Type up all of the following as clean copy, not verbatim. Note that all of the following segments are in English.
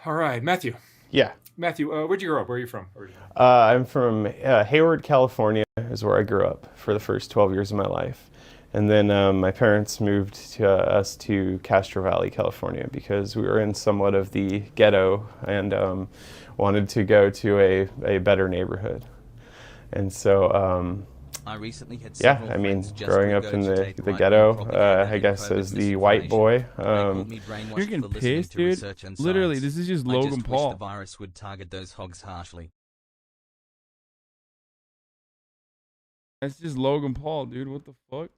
All right, Matthew. Yeah. Matthew, where'd you grow up? Where are you from originally? I'm from Hayward, California, is where I grew up for the first 12 years of my life. And then my parents moved us to Castro Valley, California, because we were in somewhat of the ghetto and wanted to go to a better neighborhood. And so, I recently had yeah, several I mean, friends just growing up in the regurgitate right-wing ghetto, propaganda I in guess COVID as the white misinformation. boy, They called me brainwashed You're getting for listening pissed, to dude. research and Literally, science. this is just I Logan just wish Paul. the virus would target those hogs harshly. That's just Logan Paul, dude. What the fuck?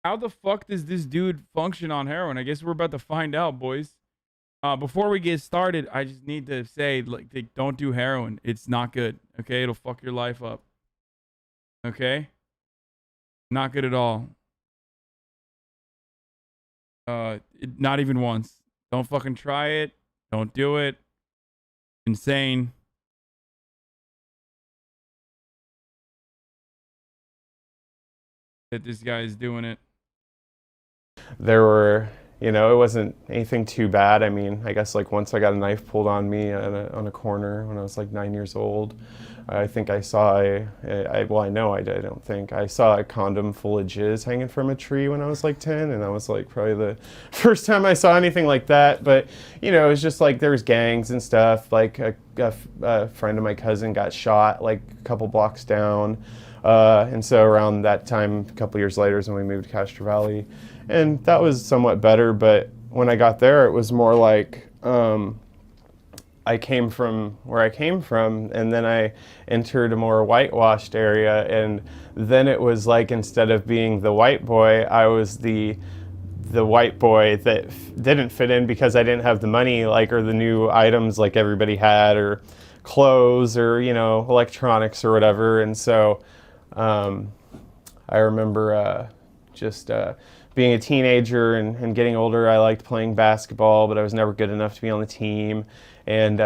How the fuck does this dude function on heroin? I guess we're about to find out, boys. Before we get started, I just need to say, like, don't do heroin. It's not good. Okay, it'll fuck your life up. Okay, not good at all. Not even once. Don't fucking try it. Don't do it. Insane. That this guy is doing it. there were, it wasn't anything too bad. I mean, I guess like once I got a knife pulled on me on a corner when I was like 9 years old. I think I saw well, I know I did, I don't think. I saw a condom full of jizz hanging from a tree when I was like 10, and that was like probably the first time I saw anything like that. But, it was just like there was gangs and stuff. Like a friend of my cousin got shot like a couple blocks down. And so around that time, a couple years later, is when we moved to Castro Valley. And that was somewhat better, but when I got there, it was more like I came from where I came from, and then I entered a more whitewashed area, and then it was like instead of being the white boy, I was the white boy that didn't fit in because I didn't have the money, like, or the new items like everybody had, or clothes, or electronics or whatever. And so I remember just being a teenager and getting older. I liked playing basketball, but I was never good enough to be on the team. And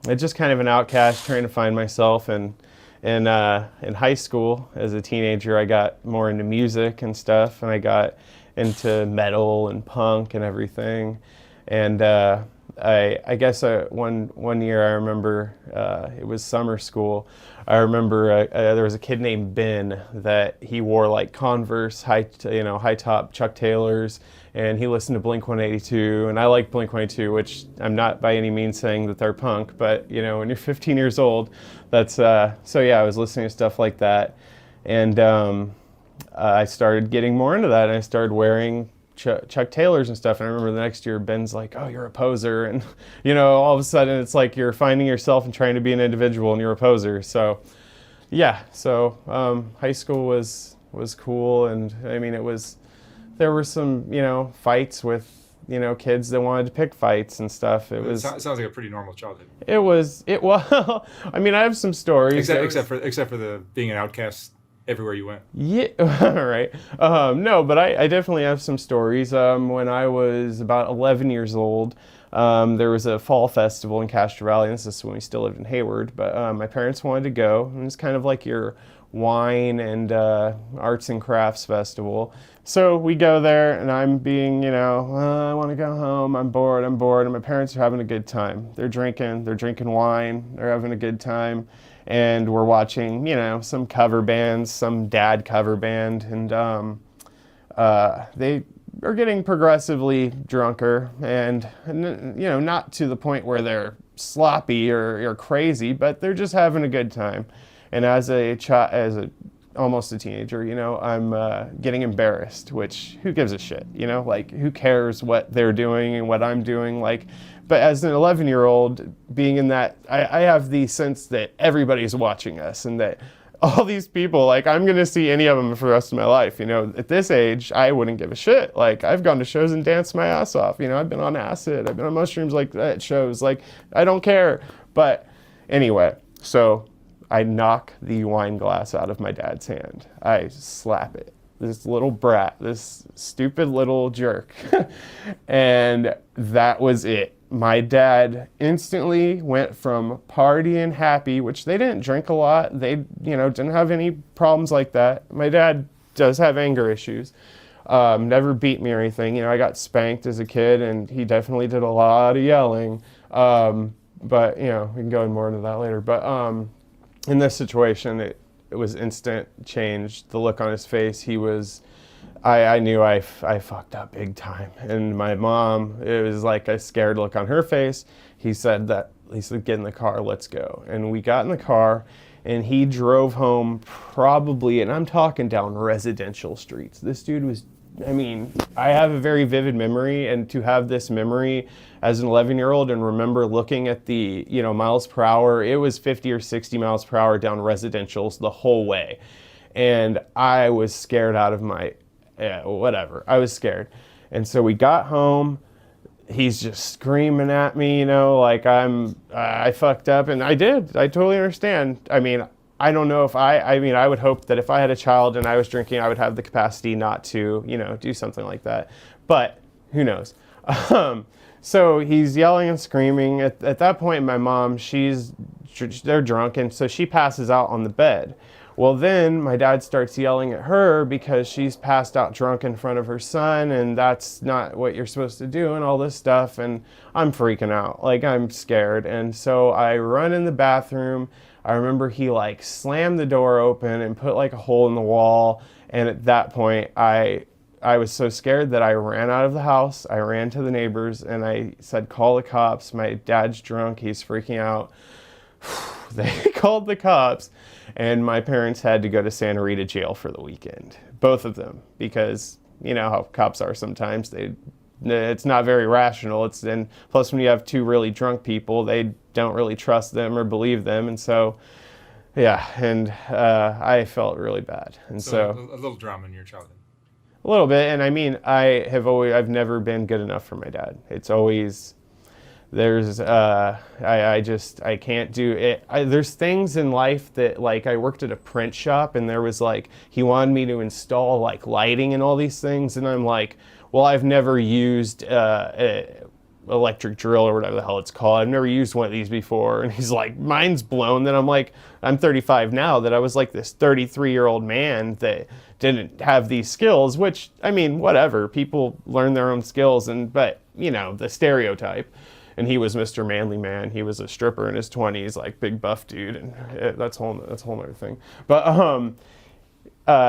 it's just kind of an outcast trying to find myself. And in high school, as a teenager, I got more into music and stuff, and I got into metal and punk and everything. And I guess one year I remember it was summer school. I remember there was a kid named Ben that he wore like Converse high top Chuck Taylors, and he listened to Blink-182, and I like Blink-182, which I'm not by any means saying that they're punk, but when you're 15 years old, that's so yeah, I was listening to stuff like that, and I started getting more into that, and I started wearing Chuck Taylors and stuff. And I remember the next year, Ben's like, "Oh, you're a poser," and all of a sudden, it's like you're finding yourself and trying to be an individual, and you're a poser. So, yeah. So high school was cool, and I mean, there were some fights with kids that wanted to pick fights and stuff. It sounds like a pretty normal childhood. Well, I mean, I have some stories. Except for the being an outcast everywhere you went. Yeah, right. No, but I definitely have some stories. When I was about 11 years old, there was a fall festival in Castro Valley. This is when we still lived in Hayward, but my parents wanted to go. And it's kind of like your wine and arts and crafts festival. So we go there, and I'm being, I want to go home. I'm bored. And my parents are having a good time. They're drinking wine. They're having a good time. And we're watching, some cover bands, some dad cover band, and they are getting progressively drunker, and not to the point where they're sloppy or crazy, but they're just having a good time. And as almost a teenager, I'm getting embarrassed, which who gives a shit, like who cares what they're doing and what I'm doing, like. But as an 11-year-old, being in that, I have the sense that everybody's watching us, and that all these people, like, I'm going to see any of them for the rest of my life. At this age, I wouldn't give a shit. Like, I've gone to shows and danced my ass off. I've been on acid. I've been on mushrooms like that shows. Like, I don't care. But anyway, so I knock the wine glass out of my dad's hand. I slap it. This little brat, this stupid little jerk. And that was it. My dad instantly went from partying happy, which they didn't drink a lot. They, didn't have any problems like that. My dad does have anger issues. Never beat me or anything. You know, I got spanked as a kid, and he definitely did a lot of yelling. But, you know, we can go more into that later. But in this situation, it was instant change. The look on his face, he was... I knew I fucked up big time. And my mom, it was like a scared look on her face. He said, get in the car, let's go. And we got in the car, and he drove home probably, and I'm talking down residential streets. This dude was, I mean, I have a very vivid memory, and to have this memory as an 11-year-old and remember looking at the, you know, miles per hour, it was 50 or 60 miles per hour down residentials the whole way. And I was scared out of my... whatever. I was scared. And so we got home. He's just screaming at me, you know, like I fucked up. And I did. I totally understand. I mean, I don't know if I would hope that if I had a child and I was drinking, I would have the capacity not to, you know, do something like that. But who knows? So he's yelling and screaming. At that point, my mom, they're drunk. And so she passes out on the bed. Well, then my dad starts yelling at her because she's passed out drunk in front of her son, and that's not what you're supposed to do and all this stuff. And I'm freaking out, like I'm scared. And so I run in the bathroom. I remember he like slammed the door open and put like a hole in the wall. And at that point, I was so scared that I ran out of the house. I ran to the neighbors and I said, call the cops. My dad's drunk. He's freaking out. They called the cops, and my parents had to go to Santa Rita jail for the weekend, both of them, because you know how cops are sometimes. It's not very rational. And plus when you have two really drunk people, they don't really trust them or believe them, and so yeah, and I felt really bad, and so a little drama in your childhood. A little bit, and I mean, I've never been good enough for my dad. It's always... I can't do it. There's things in life that, like, I worked at a print shop, and there was like, he wanted me to install like lighting and all these things, and I'm like, well, I've never used electric drill or whatever the hell it's called. I've never used one of these before. And he's like, mind's blown. Then I'm like, I'm 35 now, that I was like this 33-year-old man that didn't have these skills, which, I mean, whatever, people learn their own skills, but you know, the stereotype. And he was Mr. Manly Man. He was a stripper in his 20s, like big buff dude, and that's a whole other thing. But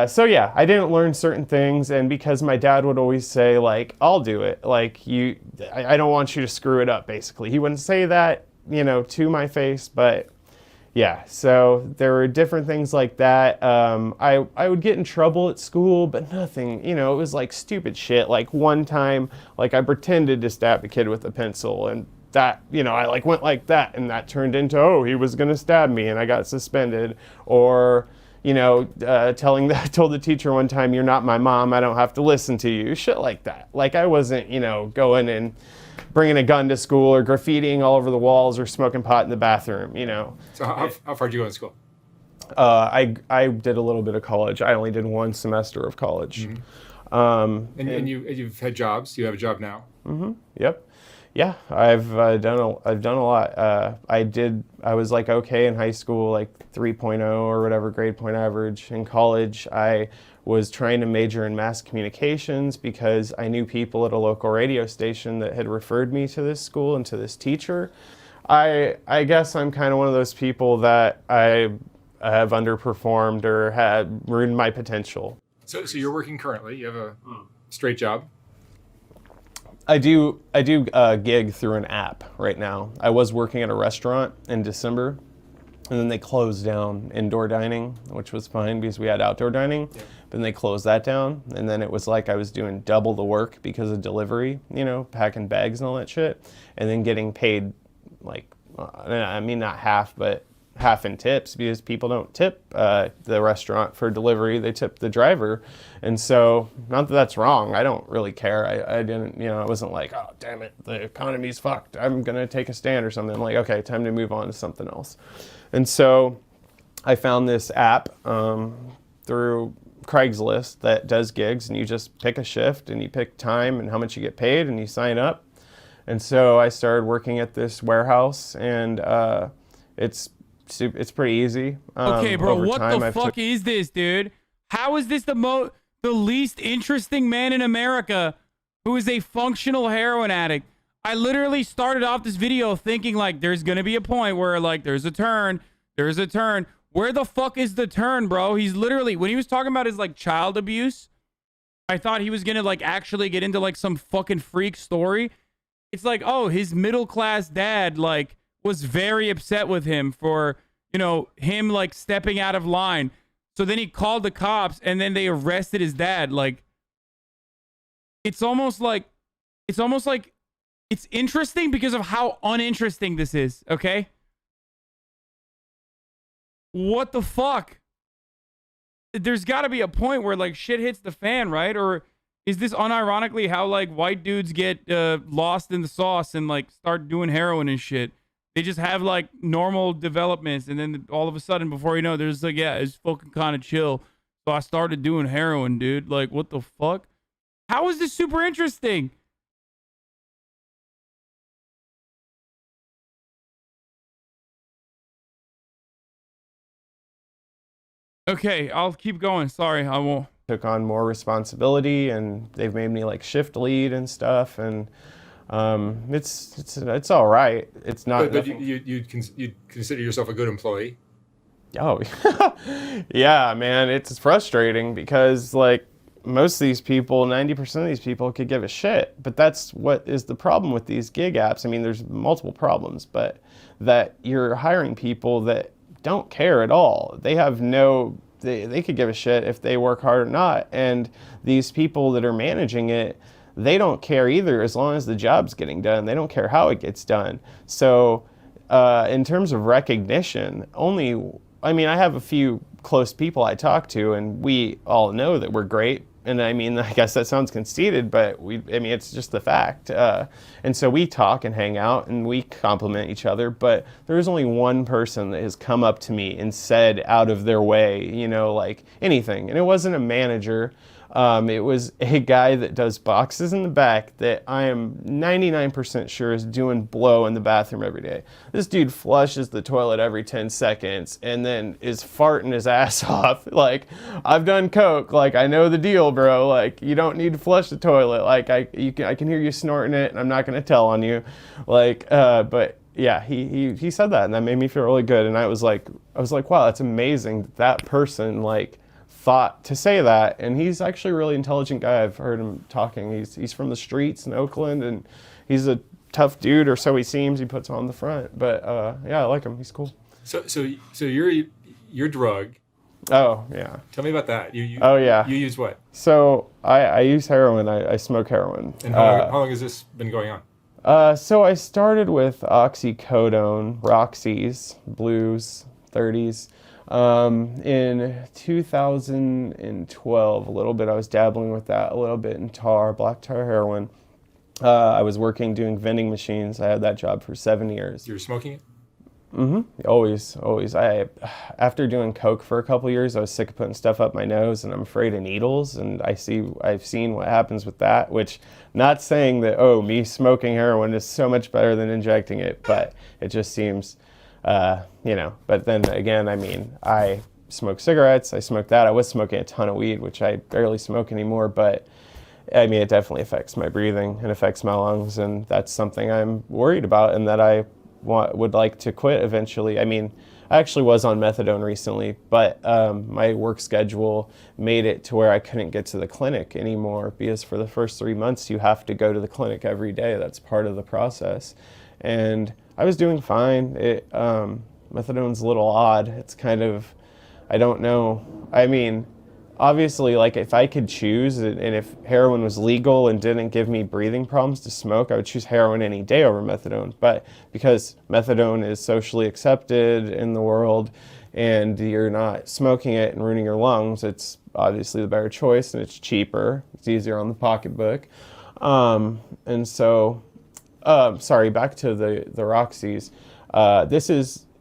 so yeah, I didn't learn certain things, and because my dad would always say like, "I'll do it," like I don't want you to screw it up. Basically, he wouldn't say that, you know, to my face, but yeah. So there were different things like that. I would get in trouble at school, but nothing, you know, it was like stupid shit. Like one time, like I pretended to stab a kid with a pencil, and that, you know, I like went like that, and that turned into, oh, he was gonna stab me, and I got suspended. Or, you know, told the teacher one time, you're not my mom, I don't have to listen to you. Shit like that. Like I wasn't, you know, going and bringing a gun to school or graffitiing all over the walls or smoking pot in the bathroom, you know. So how far did you go to school? I did a little bit of college. I only did one semester of college. Mm-hmm. And you've had jobs. You have a job now. Mm-hmm. Yep. Yeah, I've done a lot. I was like okay in high school, like 3.0 or whatever grade point average. In college, I was trying to major in mass communications because I knew people at a local radio station that had referred me to this school and to this teacher. I guess I'm kind of one of those people that I have underperformed or had ruined my potential. So you're working currently. You have a straight job. I do gig through an app right now. I was working at a restaurant in December, and then they closed down indoor dining, which was fine because we had outdoor dining. Yeah. But then they closed that down, and then it was like I was doing double the work because of delivery, you know, packing bags and all that shit, and then getting paid like, I mean, not half, but half in tips because people don't tip the restaurant for delivery. They tip the driver. And so, not that that's wrong. I don't really care. I didn't, you know, I wasn't like, oh, damn it, the economy's fucked. I'm going to take a stand or something. I'm like, okay, time to move on to something else. And so, I found this app through Craigslist that does gigs, and you just pick a shift and you pick time and how much you get paid and you sign up. And so, I started working at this warehouse, and it's pretty easy. Okay, bro, what the fuck is this, dude? How is this the least interesting man in America who is a functional heroin addict? I literally started off this video thinking like there's going to be a point where like there's a turn. Where the fuck is the turn, bro? He's literally, when he was talking about his like child abuse, I thought he was going to like actually get into like some fucking freak story. It's like, oh, his middle class dad like was very upset with him for, you know, him like stepping out of line. So then he called the cops and then they arrested his dad. Like, it's almost like it's interesting because of how uninteresting this is, okay? What the fuck? There's got to be a point where like shit hits the fan, right? Or is this unironically how like white dudes get lost in the sauce and like start doing heroin and shit? They just have like normal developments and then all of a sudden before you know there's like, yeah, it's fucking kind of chill. So I started doing heroin, dude. Like, what the fuck? How is this super interesting? Okay, I'll keep going. Sorry, I won't. Took on more responsibility, and they've made me like shift lead and stuff, and it's all right. It's not. But you'd consider yourself a good employee. Oh, yeah, man. It's frustrating because like most of these people, 90% of these people could give a shit. But that's what is the problem with these gig apps. I mean, there's multiple problems, but that you're hiring people that don't care at all. They have no, they could give a shit if they work hard or not. And these people that are managing it, they don't care either as long as the job's getting done. They don't care how it gets done. So in terms of recognition, I have a few close people I talk to and we all know that we're great. And I mean, I guess that sounds conceited, but it's just the fact. And so we talk and hang out and we compliment each other, but there's only one person that has come up to me and said out of their way, you know, like anything. And it wasn't a manager. It was a guy that does boxes in the back that I am 99% sure is doing blow in the bathroom every day. This dude flushes the toilet every 10 seconds and then is farting his ass off. Like, I've done coke. Like, I know the deal, bro. Like, you don't need to flush the toilet. Like, I can hear you snorting it and I'm not going to tell on you. Like, but yeah, he said that and that made me feel really good. And I was like, wow, that's amazing. That person, like, thought to say that, and he's actually a really intelligent guy. I've heard him talking. He's from the streets in Oakland, and he's a tough dude, or so he seems. He puts on the front, but yeah, I like him. He's cool. So your drug. Oh yeah. Tell me about that. You oh yeah. You use what? So I use heroin. I smoke heroin. And how long has this been going on? So I started with oxycodone, Roxy's, blues, 30s. In 2012, a little bit, I was dabbling with that a little bit in black tar heroin. I was working doing vending machines. I had that job for 7 years. You were smoking it? Mm-hmm. Always. After doing coke for a couple years, I was sick of putting stuff up my nose, and I'm afraid of needles. And I've seen what happens with that. Which, not saying that me smoking heroin is so much better than injecting it, but it just seems. But then again, I smoke cigarettes, I smoke that. I was smoking a ton of weed, which I barely smoke anymore, but it definitely affects my breathing and affects my lungs, and that's something I'm worried about and that I would like to quit eventually. I actually was on methadone recently, but my work schedule made it to where I couldn't get to the clinic anymore because for the first 3 months, you have to go to the clinic every day. That's part of the process. And I was doing fine. Methadone's a little odd. It's kind of, I don't know. Obviously, like if I could choose and if heroin was legal and didn't give me breathing problems to smoke, I would choose heroin any day over methadone. But because methadone is socially accepted in the world and you're not smoking it and ruining your lungs, it's obviously the better choice and it's cheaper. It's easier on the pocketbook. And so... sorry, back to the Roxy's.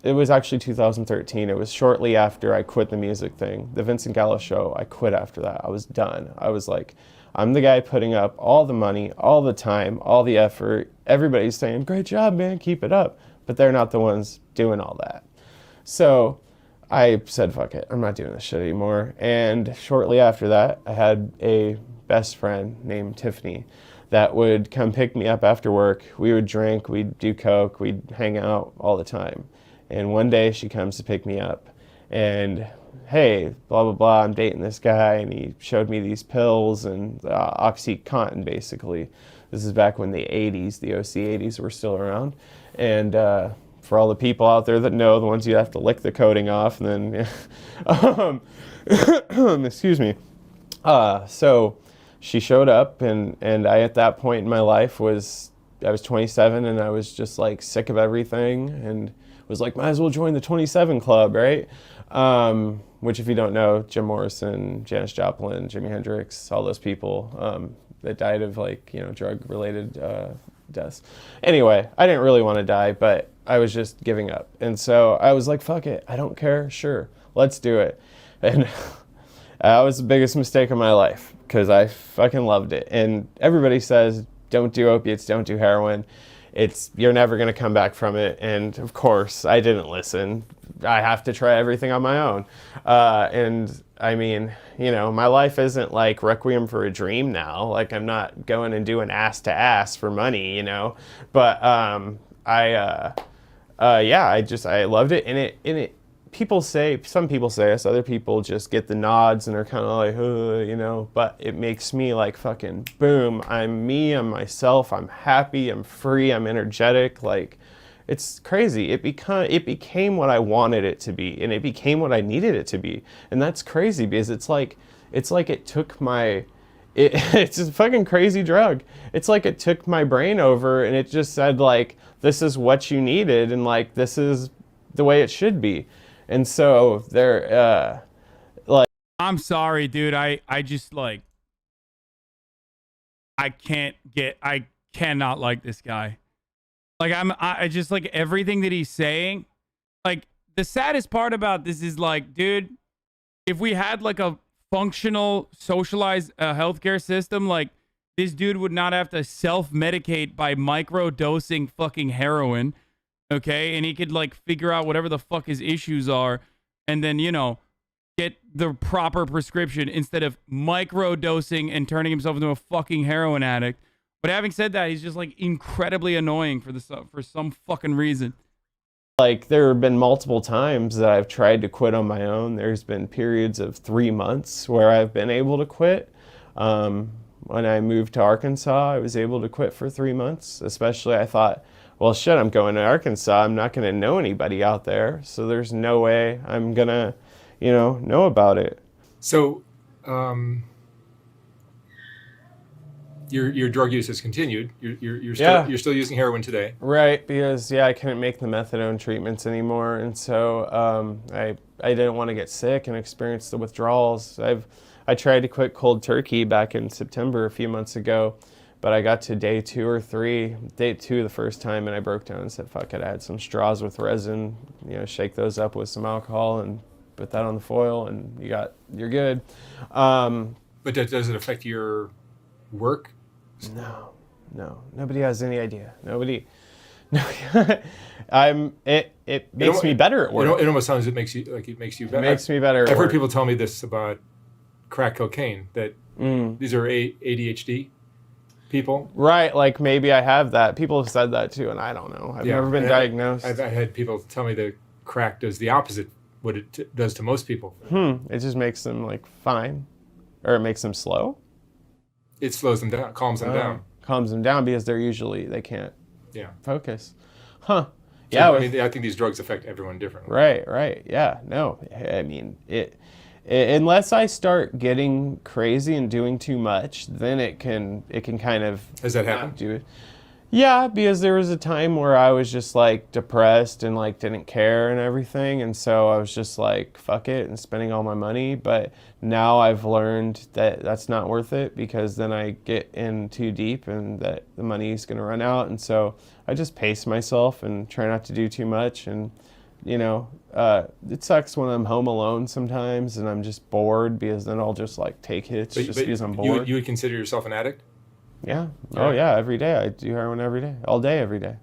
It was actually 2013. It was shortly after I quit the music thing. The Vincent Gallo show, I quit after that. I was done. I was like, I'm the guy putting up all the money, all the time, all the effort. Everybody's saying, great job, man, keep it up. But they're not the ones doing all that. So I said, fuck it, I'm not doing this shit anymore. And shortly after that, I had a best friend named Tiffany that would come pick me up after work. We would drink, we'd do coke, we'd hang out all the time. And one day she comes to pick me up and, hey, blah, blah, blah, I'm dating this guy, and he showed me these pills and OxyContin, basically. This is back when the 80s, the OC 80s were still around. And for all the people out there that know, the ones you have to lick the coating off, and then, excuse me. So she showed up, and I, at that point in my life, I was 27, and I was just like sick of everything, and was like, might as well join the 27 Club, right? Which, if you don't know, Jim Morrison, Janis Joplin, Jimi Hendrix, all those people that died of, like, you know, drug-related deaths. Anyway, I didn't really want to die, but I was just giving up. And so I was like, fuck it, I don't care, sure, let's do it. And that was the biggest mistake of my life, because I fucking loved it. And everybody says, don't do opiates, don't do heroin. You're never going to come back from it. And of course, I didn't listen. I have to try everything on my own. And I mean, you know, my life isn't like Requiem for a Dream now. Like, I'm not going and doing ass to ass for money, you know. But I loved it. And it some people say this, other people just get the nods and are kind of like, you know, but it makes me like fucking boom, I'm me, I'm myself, I'm happy, I'm free, I'm energetic. Like, it's crazy. It became what I wanted it to be, and it became what I needed it to be. And that's crazy, because it's like it took it's a fucking crazy drug. It's like it took my brain over, and it just said, like, this is what you needed, and like, this is the way it should be. And so I'm sorry, dude. I just like, I cannot like this guy. Like, I just like everything that he's saying. Like, the saddest part about this is, like, dude, if we had like a functional, socialized healthcare system, like, this dude would not have to self-medicate by micro-dosing fucking heroin. Okay, and he could like figure out whatever the fuck his issues are, and then, you know, get the proper prescription instead of micro dosing and turning himself into a fucking heroin addict. But having said that, he's just like incredibly annoying for some fucking reason. Like, there have been multiple times that I've tried to quit on my own. There's been periods of 3 months where I've been able to quit. When I moved to Arkansas, I was able to quit for 3 months. Especially, I thought, well, shit, I'm going to Arkansas. I'm not going to know anybody out there. So there's no way I'm going to, you know about it. So your drug use has continued. You're still using heroin today. Right, because, I couldn't make the methadone treatments anymore. And so I didn't want to get sick and experience the withdrawals. I tried to quit cold turkey back in September a few months ago. But I got to day 2 or 3, day 2 the first time, and I broke down and said, fuck it. I had some straws with resin, you know, shake those up with some alcohol and put that on the foil, and you're good. But does it affect your work? No. Nobody has any idea. Nobody. It makes me better at work. It almost sounds it makes you better. It makes me better at work. I've heard people tell me this about crack cocaine, that these are ADHD people. Right, like maybe I have that. People have said that too, and I don't know. I've never been diagnosed. I've had people tell me that crack does the opposite what it does to most people. It just makes them like fine, or it makes them slow. It slows them down, calms them down. Calms them down because they can't focus. Huh. So, Yeah. I think these drugs affect everyone differently. Right. Yeah. No. I mean, unless I start getting crazy and doing too much, then it can kind of. Has that happened? Do it. Yeah, because there was a time where I was just like depressed and like didn't care and everything, and so I was just like fuck it and spending all my money. But now I've learned that that's not worth it, because then I get in too deep and that the money is going to run out, and so I just pace myself and try not to do too much. And it sucks when I'm home alone sometimes and I'm just bored, because then I'll just like take hits because I'm bored. You would consider yourself an addict? Yeah. Oh yeah, every day. I do heroin every day. All day, every day.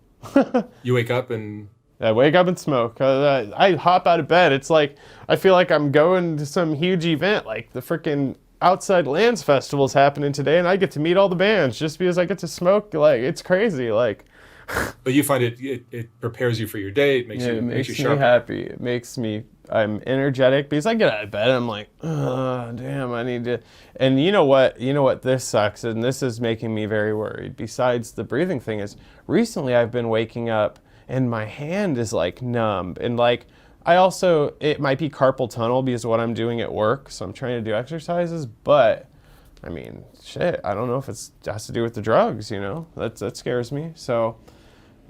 You wake up and I wake up and smoke. I hop out of bed. It's like I feel like I'm going to some huge event, like the freaking Outside Lands Festival is happening today, and I get to meet all the bands just because I get to smoke. Like, it's crazy. Like, But you find it prepares you for your day. It makes yeah, you it makes you me sharper. happy. It makes me. I'm energetic because I get out of bed and I'm like, oh, damn, I need to. And you know what? You know what? This sucks, and this is making me very worried. Besides the breathing thing, is recently I've been waking up and my hand is like numb, and like I also, it might be carpal tunnel because of what I'm doing at work, so I'm trying to do exercises, but I mean, shit, I don't know if it has to do with the drugs, you know? That scares me. So,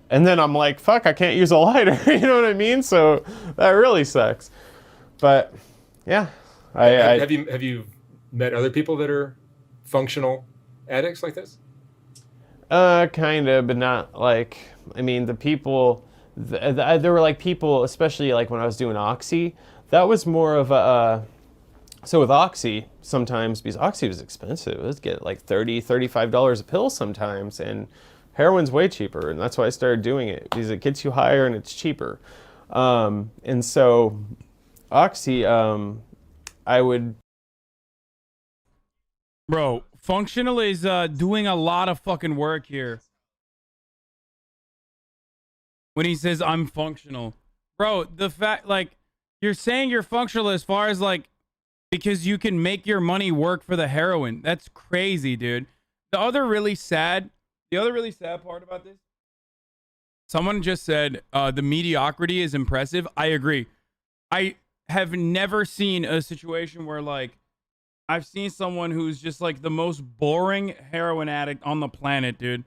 and then I'm like, fuck, I can't use a lighter, you know what I mean? So that really sucks. But yeah, Have you met other people that are functional addicts like this? Kind of, but not like, I mean, the people, there were like people, especially like when I was doing Oxy, that was more of a, so with Oxy, sometimes, because Oxy was expensive, let's get like $30, $35 a pill sometimes, and heroin's way cheaper, and that's why I started doing it, because it gets you higher and it's cheaper. And so Oxy, I would... Bro, Functional is doing a lot of fucking work here. When he says, I'm functional. Bro, the fact, like, you're saying you're functional as far as, like, because you can make your money work for the heroin. That's crazy, dude. The other really sad part about this, someone just said the mediocrity is impressive. I agree. I have never seen a situation where, like, I've seen someone who's just like the most boring heroin addict on the planet, dude.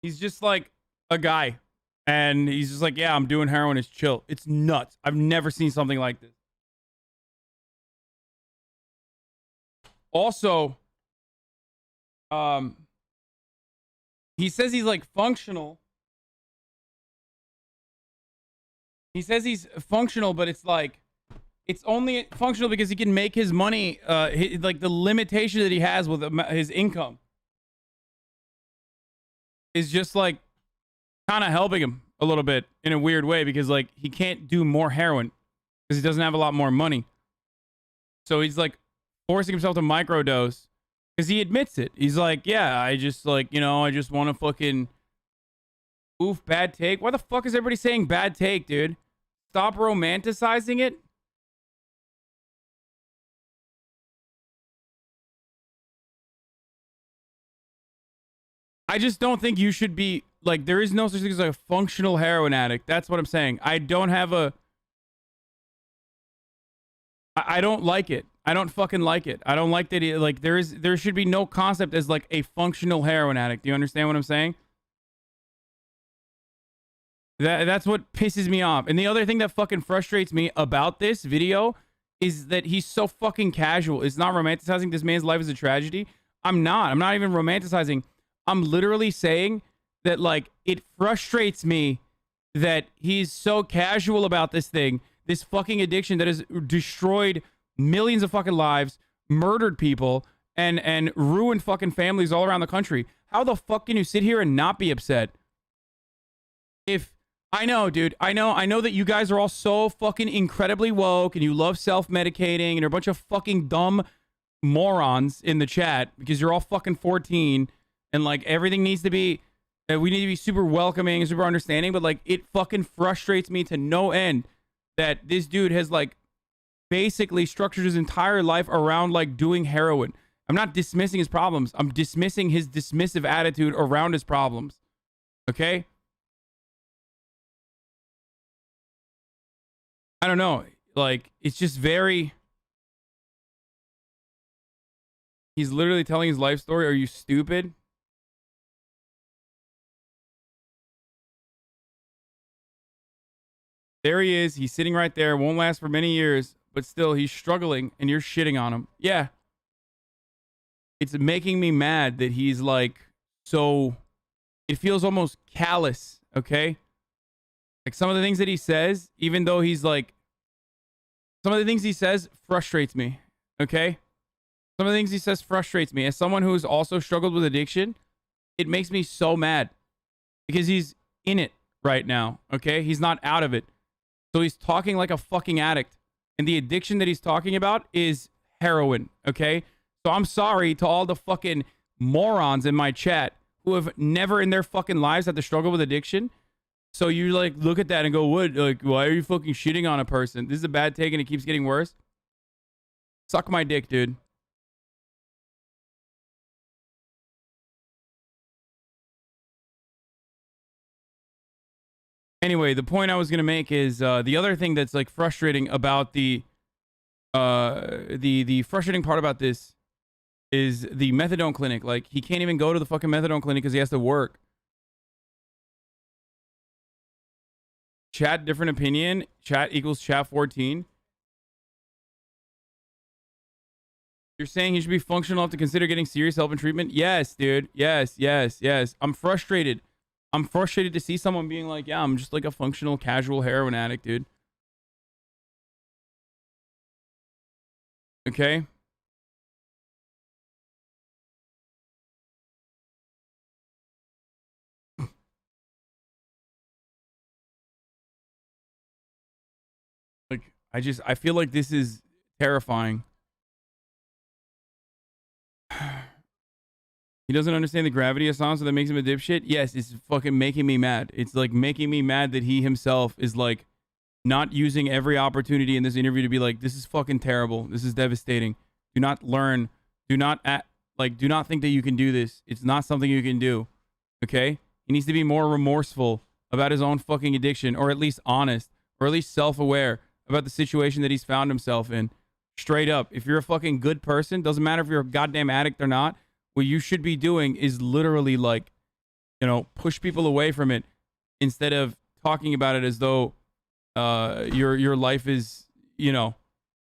He's just like a guy. And he's just like, yeah, I'm doing heroin. It's chill. It's nuts. I've never seen something like this. Also, he says he's like functional. He says he's functional, but it's like, it's only functional because he can make his money, like the limitation that he has with his income is just like kind of helping him a little bit in a weird way, because like he can't do more heroin because he doesn't have a lot more money. So he's like forcing himself to microdose because he admits it. He's like, yeah, I just like, you know, I just want to fucking oof, bad take. Why the fuck is everybody saying bad take, dude? Stop romanticizing it. I just don't think you should be, like, there is no such thing as a functional heroin addict. That's what I'm saying. I don't have a... I don't like it. I don't fucking like it. I don't like that, like, there should be no concept as, like, a functional heroin addict. Do you understand what I'm saying? That's what pisses me off. And the other thing that fucking frustrates me about this video is that he's so fucking casual. It's not romanticizing this man's life as a tragedy. I'm not even romanticizing. I'm literally saying that, like, it frustrates me that he's so casual about this thing, this fucking addiction that has destroyed millions of fucking lives, murdered people, and ruined fucking families all around the country. How the fuck can you sit here and not be upset? If I know, dude, I know that you guys are all so fucking incredibly woke and you love self-medicating and you're a bunch of fucking dumb morons in the chat because you're all fucking 14. And, like, everything needs to be, we need to be super welcoming and super understanding. But, like, it fucking frustrates me to no end that this dude has, like, basically structured his entire life around, like, doing heroin. I'm not dismissing his problems. I'm dismissing his dismissive attitude around his problems. Okay? I don't know. Like, it's just very... He's literally telling his life story. Are you stupid? There he is. He's sitting right there. Won't last for many years, but still, he's struggling, and you're shitting on him. Yeah. It's making me mad that he's, like, so... It feels almost callous, okay? Like, some of the things that he says, even though he's, like... Some of the things he says frustrates me, okay? Some of the things he says frustrates me. As someone who's also struggled with addiction, it makes me so mad. Because he's in it. right now. Okay, he's not out of it, so he's talking like a fucking addict, and the addiction that he's talking about is heroin. Okay, so I'm sorry to all the fucking morons in my chat who have never in their fucking lives had to struggle with addiction. So you like look at that and go, what? Like, why are you fucking shitting on a person? This is a bad take and it keeps getting worse. Suck my dick, dude. Anyway, the point I was gonna make is the other thing that's like frustrating about the frustrating part about this is the methadone clinic. Like, he can't even go to the fucking methadone clinic because he has to work. Chat, different opinion. Chat equals chat 14. You're saying he should be functional enough to consider getting serious help and treatment? Yes, dude. Yes. I'm frustrated. I'm frustrated to see someone being like, yeah, I'm just like a functional, casual heroin addict, dude. Okay? Like, I feel like this is terrifying. He doesn't understand the gravity of Hasan, so that makes him a dipshit? Yes, it's fucking making me mad. It's like making me mad that he himself is like not using every opportunity in this interview to be like, this is fucking terrible. This is devastating. Do not learn. Do not do not think that you can do this. It's not something you can do. Okay? He needs to be more remorseful about his own fucking addiction, or at least honest, or at least self-aware about the situation that he's found himself in. Straight up. If you're a fucking good person, doesn't matter if you're a goddamn addict or not, what you should be doing is literally like, you know, push people away from it instead of talking about it as though your life is, you know,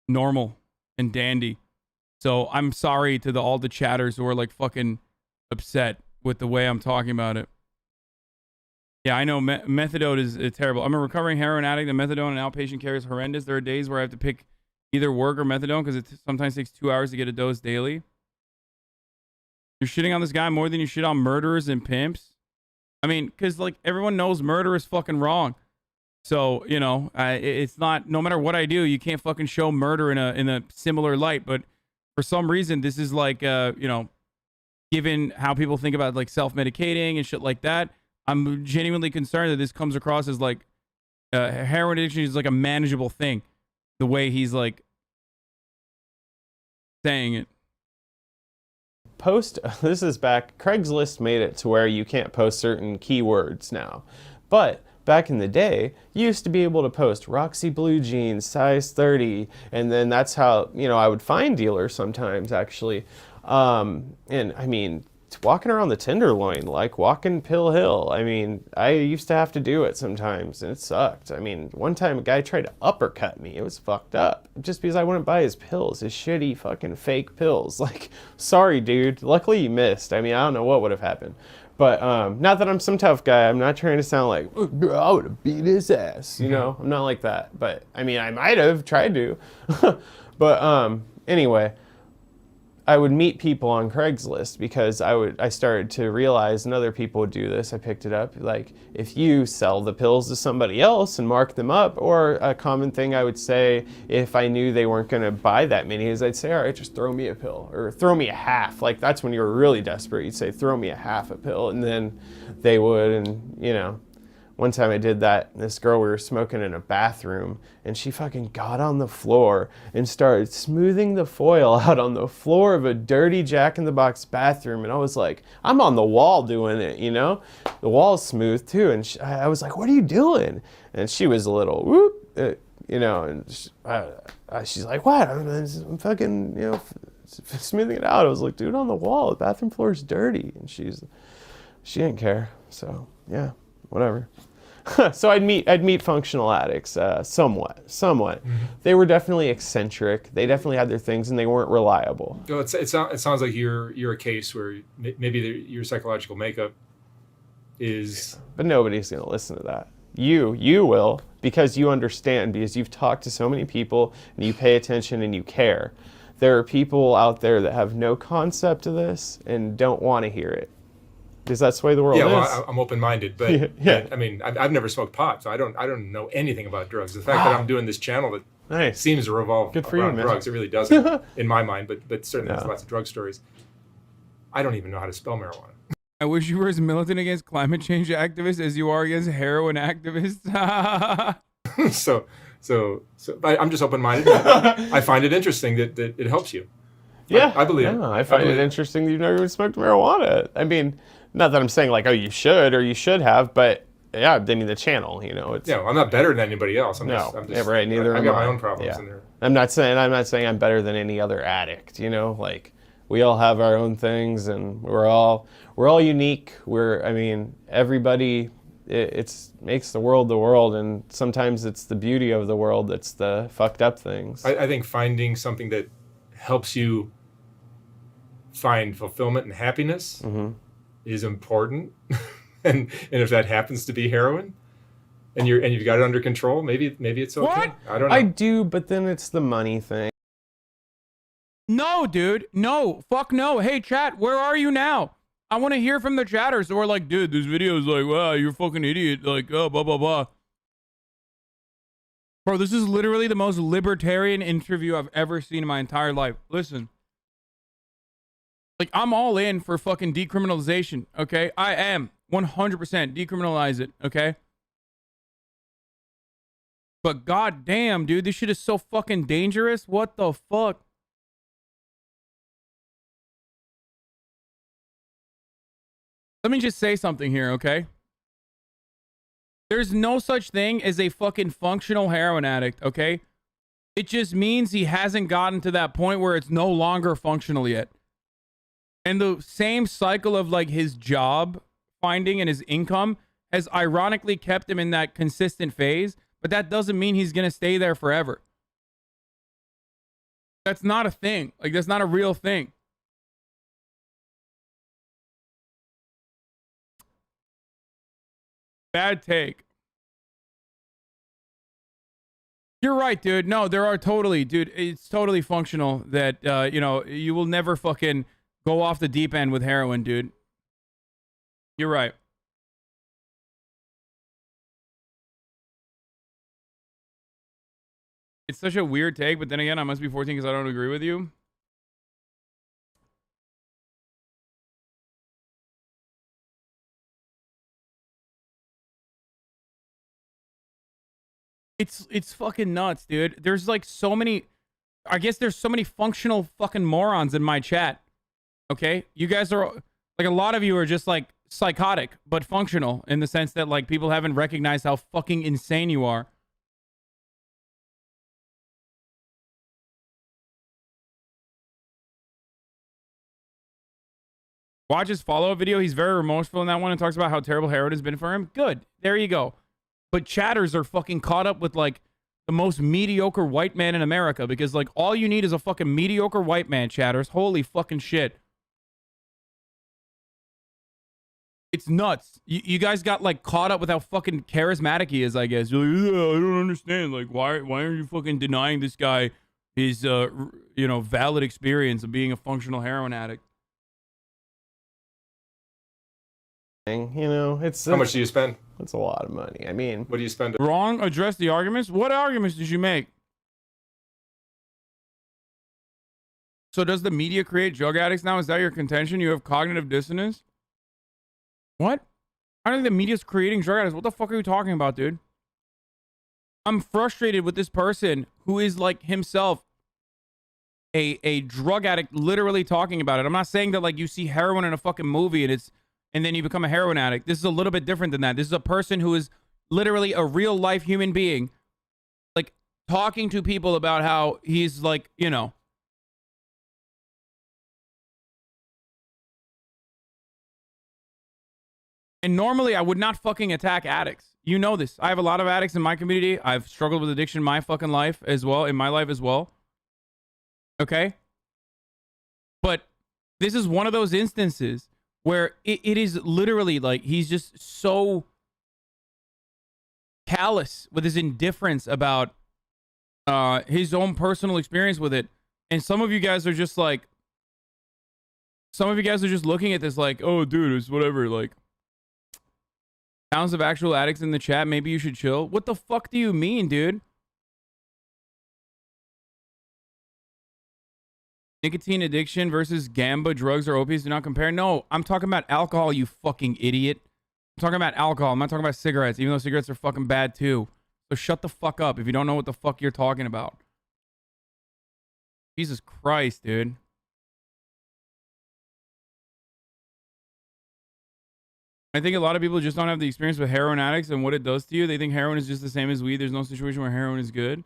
normal and dandy. So I'm sorry to all the chatters who are like fucking upset with the way I'm talking about it. Yeah, I know methadone is terrible. I'm a recovering heroin addict. The methadone and outpatient care is horrendous. There are days where I have to pick either work or methadone because it sometimes takes 2 hours to get a dose daily. You're shitting on this guy more than you shit on murderers and pimps. I mean, because like everyone knows murder is fucking wrong. So, you know, it's not, no matter what I do, you can't fucking show murder in a similar light. But for some reason, this is like, you know, given how people think about like self-medicating and shit like that, I'm genuinely concerned that this comes across as like heroin addiction is like a manageable thing. The way he's like saying it. This is back, Craigslist made it to where you can't post certain keywords now. But back in the day, you used to be able to post Roxy blue jeans, size 30, and then that's how, you know, I would find dealers sometimes, actually. And I mean, walking around the Tenderloin, like walking Pill Hill. I mean, I used to have to do it sometimes, and it sucked. I mean, one time a guy tried to uppercut me. It was fucked up. Just because I wouldn't buy his pills, his shitty fucking fake pills. Like, sorry, dude. Luckily you missed. I mean, I don't know what would have happened. But not that I'm some tough guy. I'm not trying to sound like, oh, bro, I would have beat his ass. You know, I'm not like that. But, I mean, I might have tried to. But anyway, I would meet people on Craigslist because I started to realize, and other people would do this, I picked it up, like if you sell the pills to somebody else and mark them up, or a common thing I would say if I knew they weren't going to buy that many is I'd say, all right, just throw me a pill, or throw me a half. Like that's when you were really desperate. You'd say, throw me a half a pill, and then they would, and you know. One time I did that, this girl, we were smoking in a bathroom, and she fucking got on the floor and started smoothing the foil out on the floor of a dirty Jack in the Box bathroom. And I was like, I'm on the wall doing it, you know? The wall's smooth too. And I was like, what are you doing? And she was a little, whoop, you know, and she's like, what? I'm fucking, you know, smoothing it out. I was like, dude, on the wall, the bathroom floor is dirty. And she didn't care. So yeah. Whatever. So I'd meet functional addicts, somewhat. Mm-hmm. They were definitely eccentric. They definitely had their things, and they weren't reliable. Well, it sounds like you're a case where maybe your psychological makeup is. But nobody's gonna listen to that. You will, because you understand, because you've talked to so many people and you pay attention and you care. There are people out there that have no concept of this and don't want to hear it. because that's the way the world Yeah, is. well, I'm open-minded, but, Yeah. but I mean, I've never smoked pot, so I don't know anything about drugs. The fact that I'm doing this channel that Nice. seems to revolve Good for you, around man. drugs, it really doesn't in my mind. But certainly there's No. lots of drug stories. I don't even know how to spell marijuana. I wish you were as militant against climate change activists as you are against heroin activists. so I'm just open-minded. I find it interesting that it helps you. Yeah, I believe it. yeah, I find it interesting that you've never even smoked marijuana. I mean, not that I'm saying like, oh, you should or you should have, but yeah, I'm the channel. You know, it's I'm not better than anybody else. I'm just yeah, right. Neither I've am got I. my own problems Yeah. in there. I'm not saying I'm better than any other addict. You know, like we all have our own things, and we're all unique. Everybody. It makes the world, and sometimes it's the beauty of the world that's the fucked up things. I think finding something that helps you find fulfillment and happiness is important, and if that happens to be heroin, and you've got it under control, maybe it's okay. What? I don't know. I do, but then it's the money thing. No, dude. No. Fuck no. Hey, chat, where are you now? I want to hear from the chatters who are like, dude, this video is like, wow, you're a fucking idiot. Like, oh, blah, blah, blah. Bro, this is literally the most libertarian interview I've ever seen in my entire life. Listen. Like, I'm all in for fucking decriminalization, okay? I am. 100% decriminalize it, okay? But goddamn, dude, this shit is so fucking dangerous. What the fuck? Let me just say something here, okay? There's no such thing as a fucking functional heroin addict, okay? It just means he hasn't gotten to that point where it's no longer functional yet. And the same cycle of like his job finding and his income has ironically kept him in that consistent phase, but that doesn't mean he's going to stay there forever. That's not a thing. Like, that's not a real thing. Bad take. You're right, dude. No, there are totally, dude. It's totally functional that, you will never fucking go off the deep end with heroin, dude. You're right. It's such a weird take, but then again, I must be 14 because I don't agree with you. It's fucking nuts, dude. There's like so many, I guess there's so many functional fucking morons in my chat. Okay? You guys are, like, a lot of you are just like psychotic, but functional in the sense that like people haven't recognized how fucking insane you are. Watch his follow-up video. He's very remorseful in that one and talks about how terrible heroin has been for him. Good. There you go. But chatters are fucking caught up with like the most mediocre white man in America because like all you need is a fucking mediocre white man, chatters. Holy fucking shit. It's nuts. You guys got like caught up with how fucking charismatic he is, I guess. You're like, yeah, I don't understand. Like, why aren't you fucking denying this guy his, valid experience of being a functional heroin addict? It's How much do you spend? It's a lot of money. I mean, What do you spend? Wrong. Address the arguments. What arguments did you make? So does the media create drug addicts now? Is that your contention? You have cognitive dissonance? What? I don't think the media's creating drug addicts. What the fuck are you talking about, dude? I'm frustrated with this person who is like himself a drug addict, literally talking about it. I'm not saying that like you see heroin in a fucking movie and then you become a heroin addict. This is a little bit different than that. This is a person who is literally a real life human being, like talking to people about how he's like, And normally I would not fucking attack addicts. You know this. I have a lot of addicts in my community. I've struggled with addiction in my fucking life as well, in my life as well. Okay? But this is one of those instances where it is literally like he's just so callous with his indifference about his own personal experience with it. And some of you guys are just like, some of you guys are just looking at this like, oh, dude, it's whatever. Like, thousands of actual addicts in the chat. Maybe you should chill. What the fuck do you mean, dude? Nicotine addiction versus gamba, drugs, or opiates do not compare. No, I'm talking about alcohol, you fucking idiot. I'm talking about alcohol. I'm not talking about cigarettes, even though cigarettes are fucking bad too. So shut the fuck up if you don't know what the fuck you're talking about. Jesus Christ, dude. I think a lot of people just don't have the experience with heroin addicts and what it does to you. They think heroin is just the same as weed. There's no situation where heroin is good.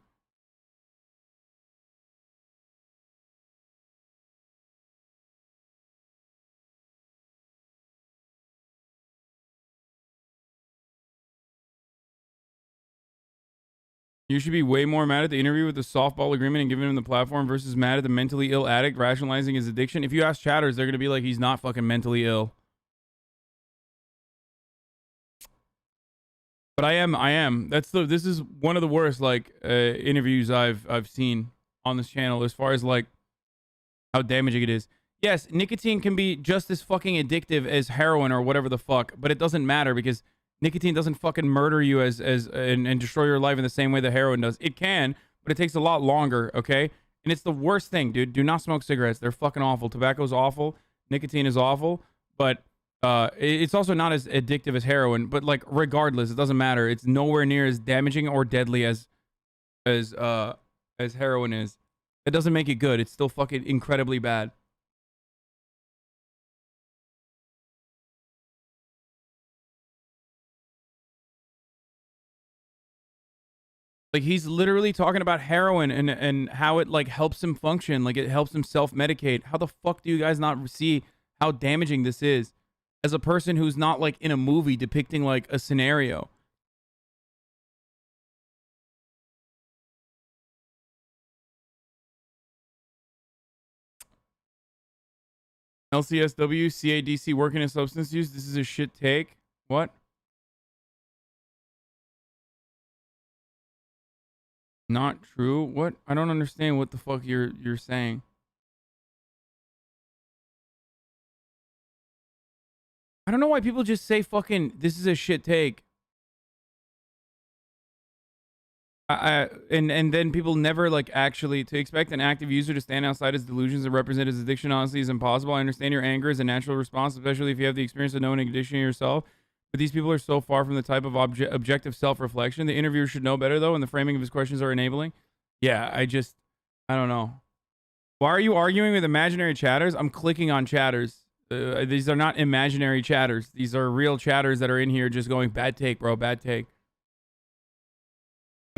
You should be way more mad at the interview with the softball agreement and giving him the platform versus mad at the mentally ill addict rationalizing his addiction. If you ask chatters, they're going to be like, he's not fucking mentally ill. But I am. This is one of the worst like interviews I've seen on this channel as far as like how damaging it is. Yes, nicotine can be just as fucking addictive as heroin or whatever the fuck, but it doesn't matter because nicotine doesn't fucking murder you and destroy your life in the same way that heroin does. It can, but it takes a lot longer, okay? And it's the worst thing, dude. Do not smoke cigarettes. They're fucking awful. Tobacco's awful. Nicotine is awful, but it's also not as addictive as heroin, but like regardless, it doesn't matter. It's nowhere near as damaging or deadly as heroin is. It doesn't make it good. It's still fucking incredibly bad. Like he's literally talking about heroin and how it like helps him function, like it helps him self-medicate. How the fuck do you guys not see how damaging this is? As a person who's not like in a movie depicting like a scenario. LCSW, CADC working in substance use. This is a shit take. What? Not true. What? I don't understand what the fuck you're saying. I don't know why people just say fucking this is a shit take. And then people never like actually to expect an active user to stand outside his delusions and represent his addiction honestly is impossible. I understand your anger is a natural response, especially if you have the experience of knowing addiction yourself. But these people are so far from the type of objective self-reflection. The interviewer should know better though, and the framing of his questions are enabling. Yeah, I don't know. Why are you arguing with imaginary chatters? I'm clicking on chatters. These are not imaginary chatters. These are real chatters that are in here just going, bad take, bro, bad take.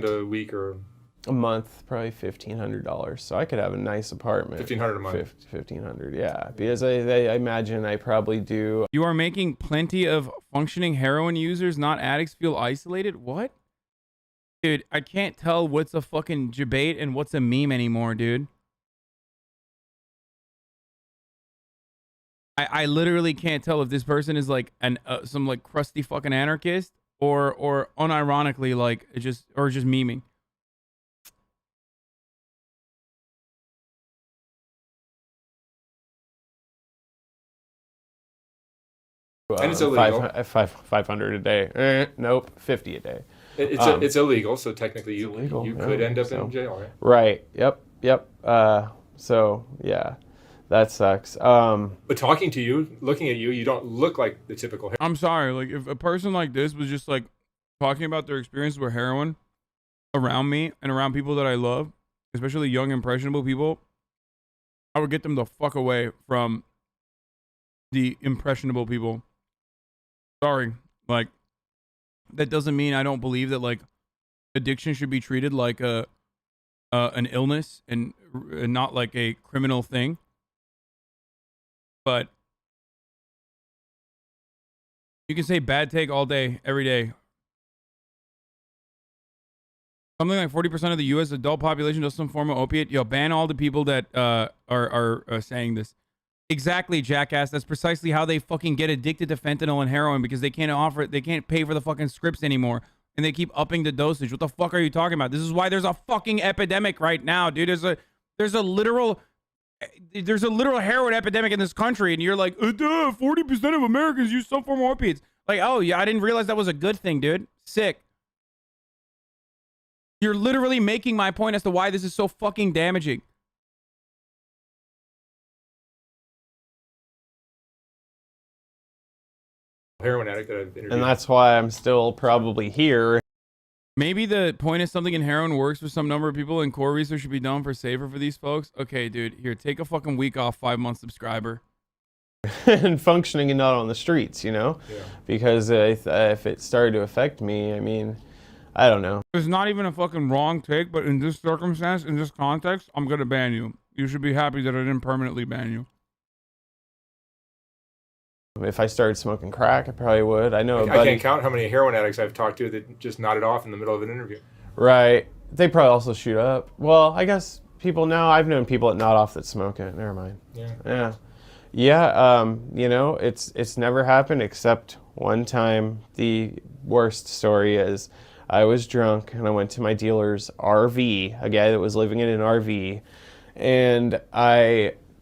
A week or a month, probably $1,500. So I could have a nice apartment. $1,500 a month. $1,500, yeah. Because I imagine I probably do. You are making plenty of functioning heroin users, not addicts, feel isolated? What? Dude, I can't tell what's a fucking debate and what's a meme anymore, dude. I literally can't tell if this person is like some like crusty fucking anarchist or unironically like just memeing. And it's illegal. 500 a day. Nope, 50 a day. It's illegal, so technically you could end up in jail, right? Right. Yep. So yeah. That sucks. But talking to you, looking at you, you don't look like the typical. I'm sorry. Like if a person like this was just like talking about their experience with heroin around me and around people that I love, especially young impressionable people, I would get them the fuck away from the impressionable people. Sorry. Like that doesn't mean I don't believe that like addiction should be treated like an illness and not like a criminal thing. But you can say bad take all day, every day. Something like 40% of the U.S. adult population does some form of opiate. Yo, ban all the people that are saying this. Exactly, jackass. That's precisely how they fucking get addicted to fentanyl and heroin because they can't pay for the fucking scripts anymore. And they keep upping the dosage. What the fuck are you talking about? This is why there's a fucking epidemic right now, dude. There's a literal There's a literal heroin epidemic in this country, and you're like, 40% of Americans use some form of opiates. Like, oh yeah, I didn't realize that was a good thing, dude. Sick. You're literally making my point as to why this is so fucking damaging. Heroin addict that I've interviewed. And that's why I'm still probably here. Maybe the point is something in heroin works for some number of people, and core research should be done for safer for these folks. Okay, dude, here, take a fucking week off, 5-month subscriber. And functioning and not on the streets, you know? Yeah. Because if it started to affect me, I mean, I don't know. It's not even a fucking wrong take, but in this circumstance, in this context, I'm gonna ban you. You should be happy that I didn't permanently ban you. If I started smoking crack, I probably would. I know a I buddy. can't count how many heroin addicts I've talked to that just nodded off in the middle of an interview. Right. They probably also shoot up. Well, I guess people now, I've known people that nod off that smoke it. Never mind. Yeah. Yeah. Yeah, you know, it's never happened except one time. The worst story is I was drunk and I went to my dealer's RV, a guy that was living in an RV, and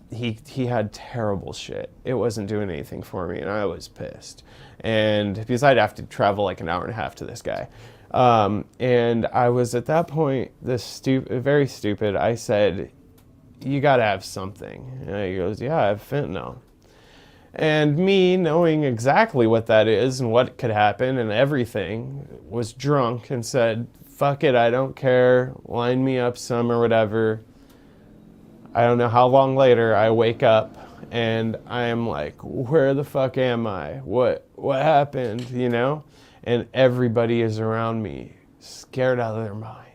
he had terrible shit. It wasn't doing anything for me, and I was pissed. And because I'd have to travel like an hour and a half to this guy. And I was at that point, very stupid. I said, you gotta have something. And he goes, yeah, I have fentanyl. And me knowing exactly what that is and what could happen and everything, was drunk and said, fuck it, I don't care, line me up some or whatever. I don't know how long later I wake up and I'm like, where the fuck am I? What happened, you know? And everybody is around me, scared out of their mind.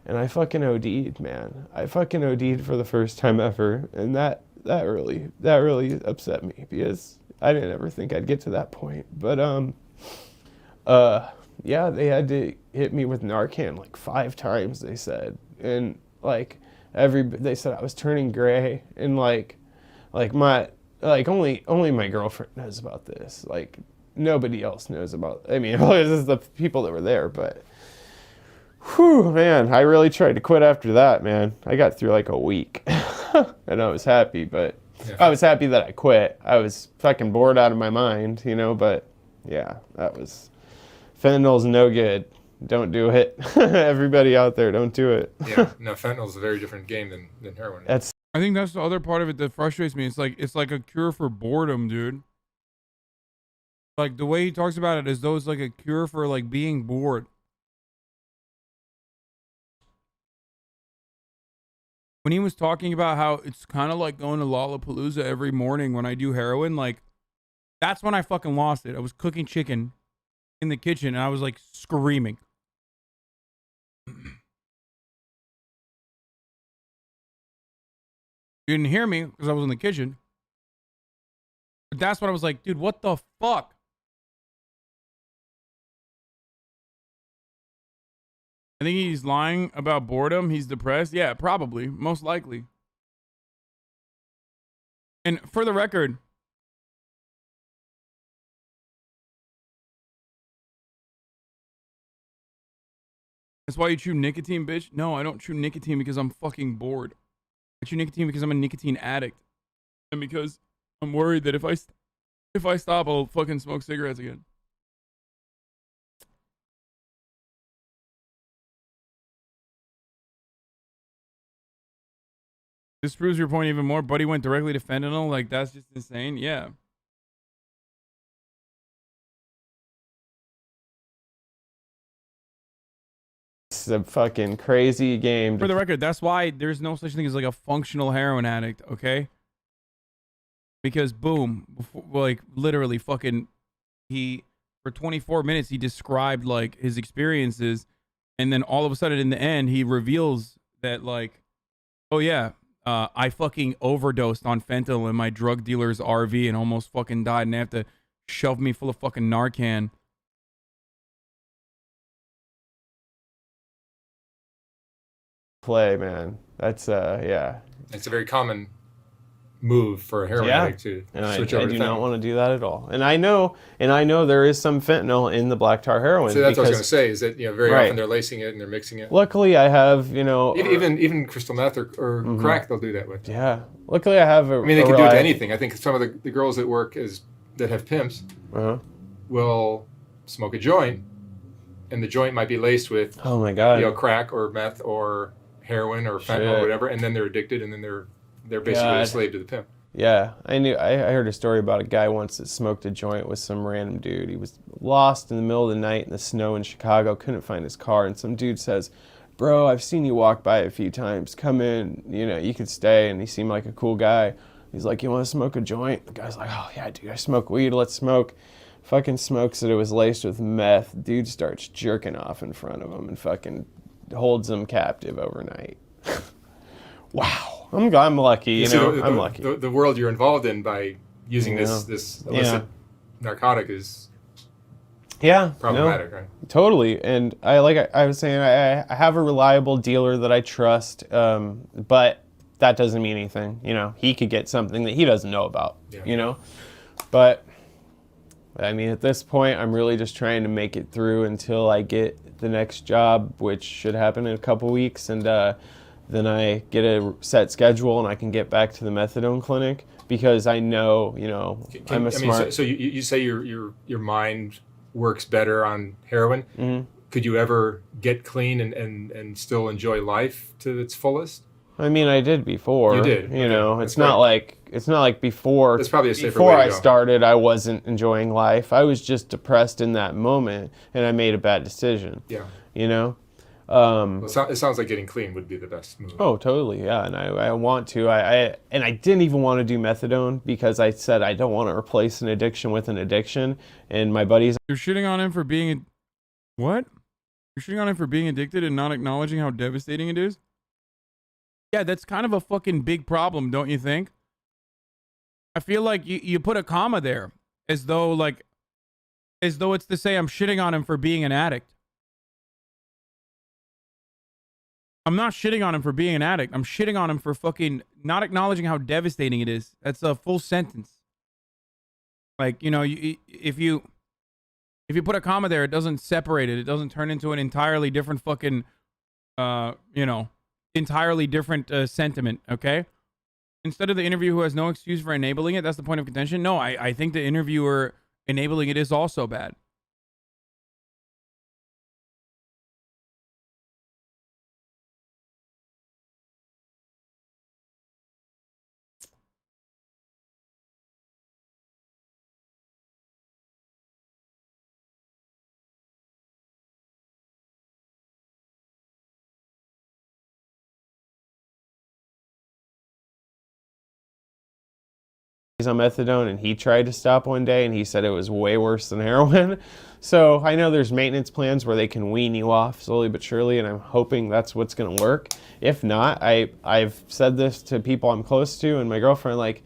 And I fucking OD'd, man. I fucking OD'd for the first time ever. And that really upset me because I didn't ever think I'd get to that point. But yeah, they had to hit me with Narcan like 5 times, they said. And like they said I was turning gray, and like only my girlfriend knows about this. Like nobody else knows about. I mean, this is the people that were there, but whew, man, I really tried to quit after that, man. I got through like a week, and I was happy, but Yeah. I was happy that I quit. I was fucking bored out of my mind, you know. But yeah, fentanyl's no good. Don't do it. Everybody out there, don't do it. Yeah. No, fentanyl's a very different game than heroin. That's I think that's the other part of it that frustrates me. It's like a cure for boredom, dude. Like the way he talks about it as though it's like a cure for like being bored. When he was talking about how it's kind of like going to Lollapalooza every morning when I do heroin, like that's when I fucking lost it. I was cooking chicken in the kitchen and I was like screaming. You didn't hear me because I was in the kitchen. But that's when I was like, dude, what the fuck? I think he's lying about boredom. He's depressed. Yeah, probably. Most likely. And for the record, that's why you chew nicotine, bitch? No, I don't chew nicotine because I'm fucking bored. I chew nicotine because I'm a nicotine addict. And because I'm worried that if I stop, I'll fucking smoke cigarettes again. This proves your point even more. Buddy went directly to fentanyl. Like, that's just insane. Yeah. a fucking crazy game. For the record, that's why there's no such thing as like a functional heroin addict, okay? Because boom, like literally fucking for 24 minutes he described like his experiences, and then all of a sudden in the end he reveals that like, oh yeah, I fucking overdosed on fentanyl in my drug dealer's RV and almost fucking died, and they have to shove me full of fucking Narcan. Play, man. That's yeah. It's a very common move for a heroin addict to And switch I over do to not fentanyl. want to do that at all. And I know there is some fentanyl in the black tar heroin. So that's what I was going because to say, is that very Right. often they're lacing it and they're mixing it. luckily I have, Even crystal meth or crack, they'll do that with. yeah. Luckily I have a I mean, they can do it to anything. I think some of the girls that work that have pimps Uh-huh. will smoke a joint, and the joint might be laced with Oh my god. crack or meth or heroin or fentanyl Shit. or whatever, and then they're addicted, and then they're basically a God. slave to the pimp. Yeah, I heard a story about a guy once that smoked a joint with some random dude. He was lost in the middle of the night in the snow in Chicago, couldn't find his car, and some dude says, "Bro, I've seen you walk by a few times. Come in, you could stay." And he seemed like a cool guy. He's like, "You want to smoke a joint?" The guy's like, "Oh yeah, dude, I smoke weed. Let's smoke." Fucking smokes it. It was laced with meth. Dude starts jerking off in front of him and fucking holds him captive overnight. Wow. I'm lucky, I'm lucky. The world you're involved in by using this illicit narcotic is problematic, right? Totally. And I was saying, I have a reliable dealer that I trust, but that doesn't mean anything. He could get something that he doesn't know about, But, I mean, at this point, I'm really just trying to make it through until I get the next job, which should happen in a couple weeks. And then I get a set schedule and I can get back to the methadone clinic because I know, I'm a smart... So you say your mind works better on heroin. Mm-hmm. Could you ever get clean and still enjoy life to its fullest? I mean, I did before. You did. It's not like before. That's probably a safer before way to I go. started, I wasn't enjoying life. I was just depressed in that moment, and I made a bad decision. Yeah. Well, it sounds like getting clean would be the best move. Oh, totally, yeah. And I want to. I didn't even want to do methadone because I said I don't want to replace an addiction with an addiction. And my buddies... You're shitting on him for being... What? You're shitting on him for being addicted and not acknowledging how devastating it is? Yeah, that's kind of a fucking big problem, don't you think? I feel like you put a comma there as though it's to say I'm shitting on him for being an addict. I'm not shitting on him for being an addict. I'm shitting on him for fucking not acknowledging how devastating it is. That's a full sentence. Like, if you put a comma there, it doesn't separate it. It doesn't turn into an entirely different fucking, entirely different sentiment, okay? Instead of the interviewer who has no excuse for enabling it, that's the point of contention. No, I think the interviewer enabling it is also bad. He's on methadone and he tried to stop one day and he said it was way worse than heroin. So I know there's maintenance plans where they can wean you off slowly but surely, and I'm hoping that's what's going to work. If not, I've said this to people I'm close to and my girlfriend, like,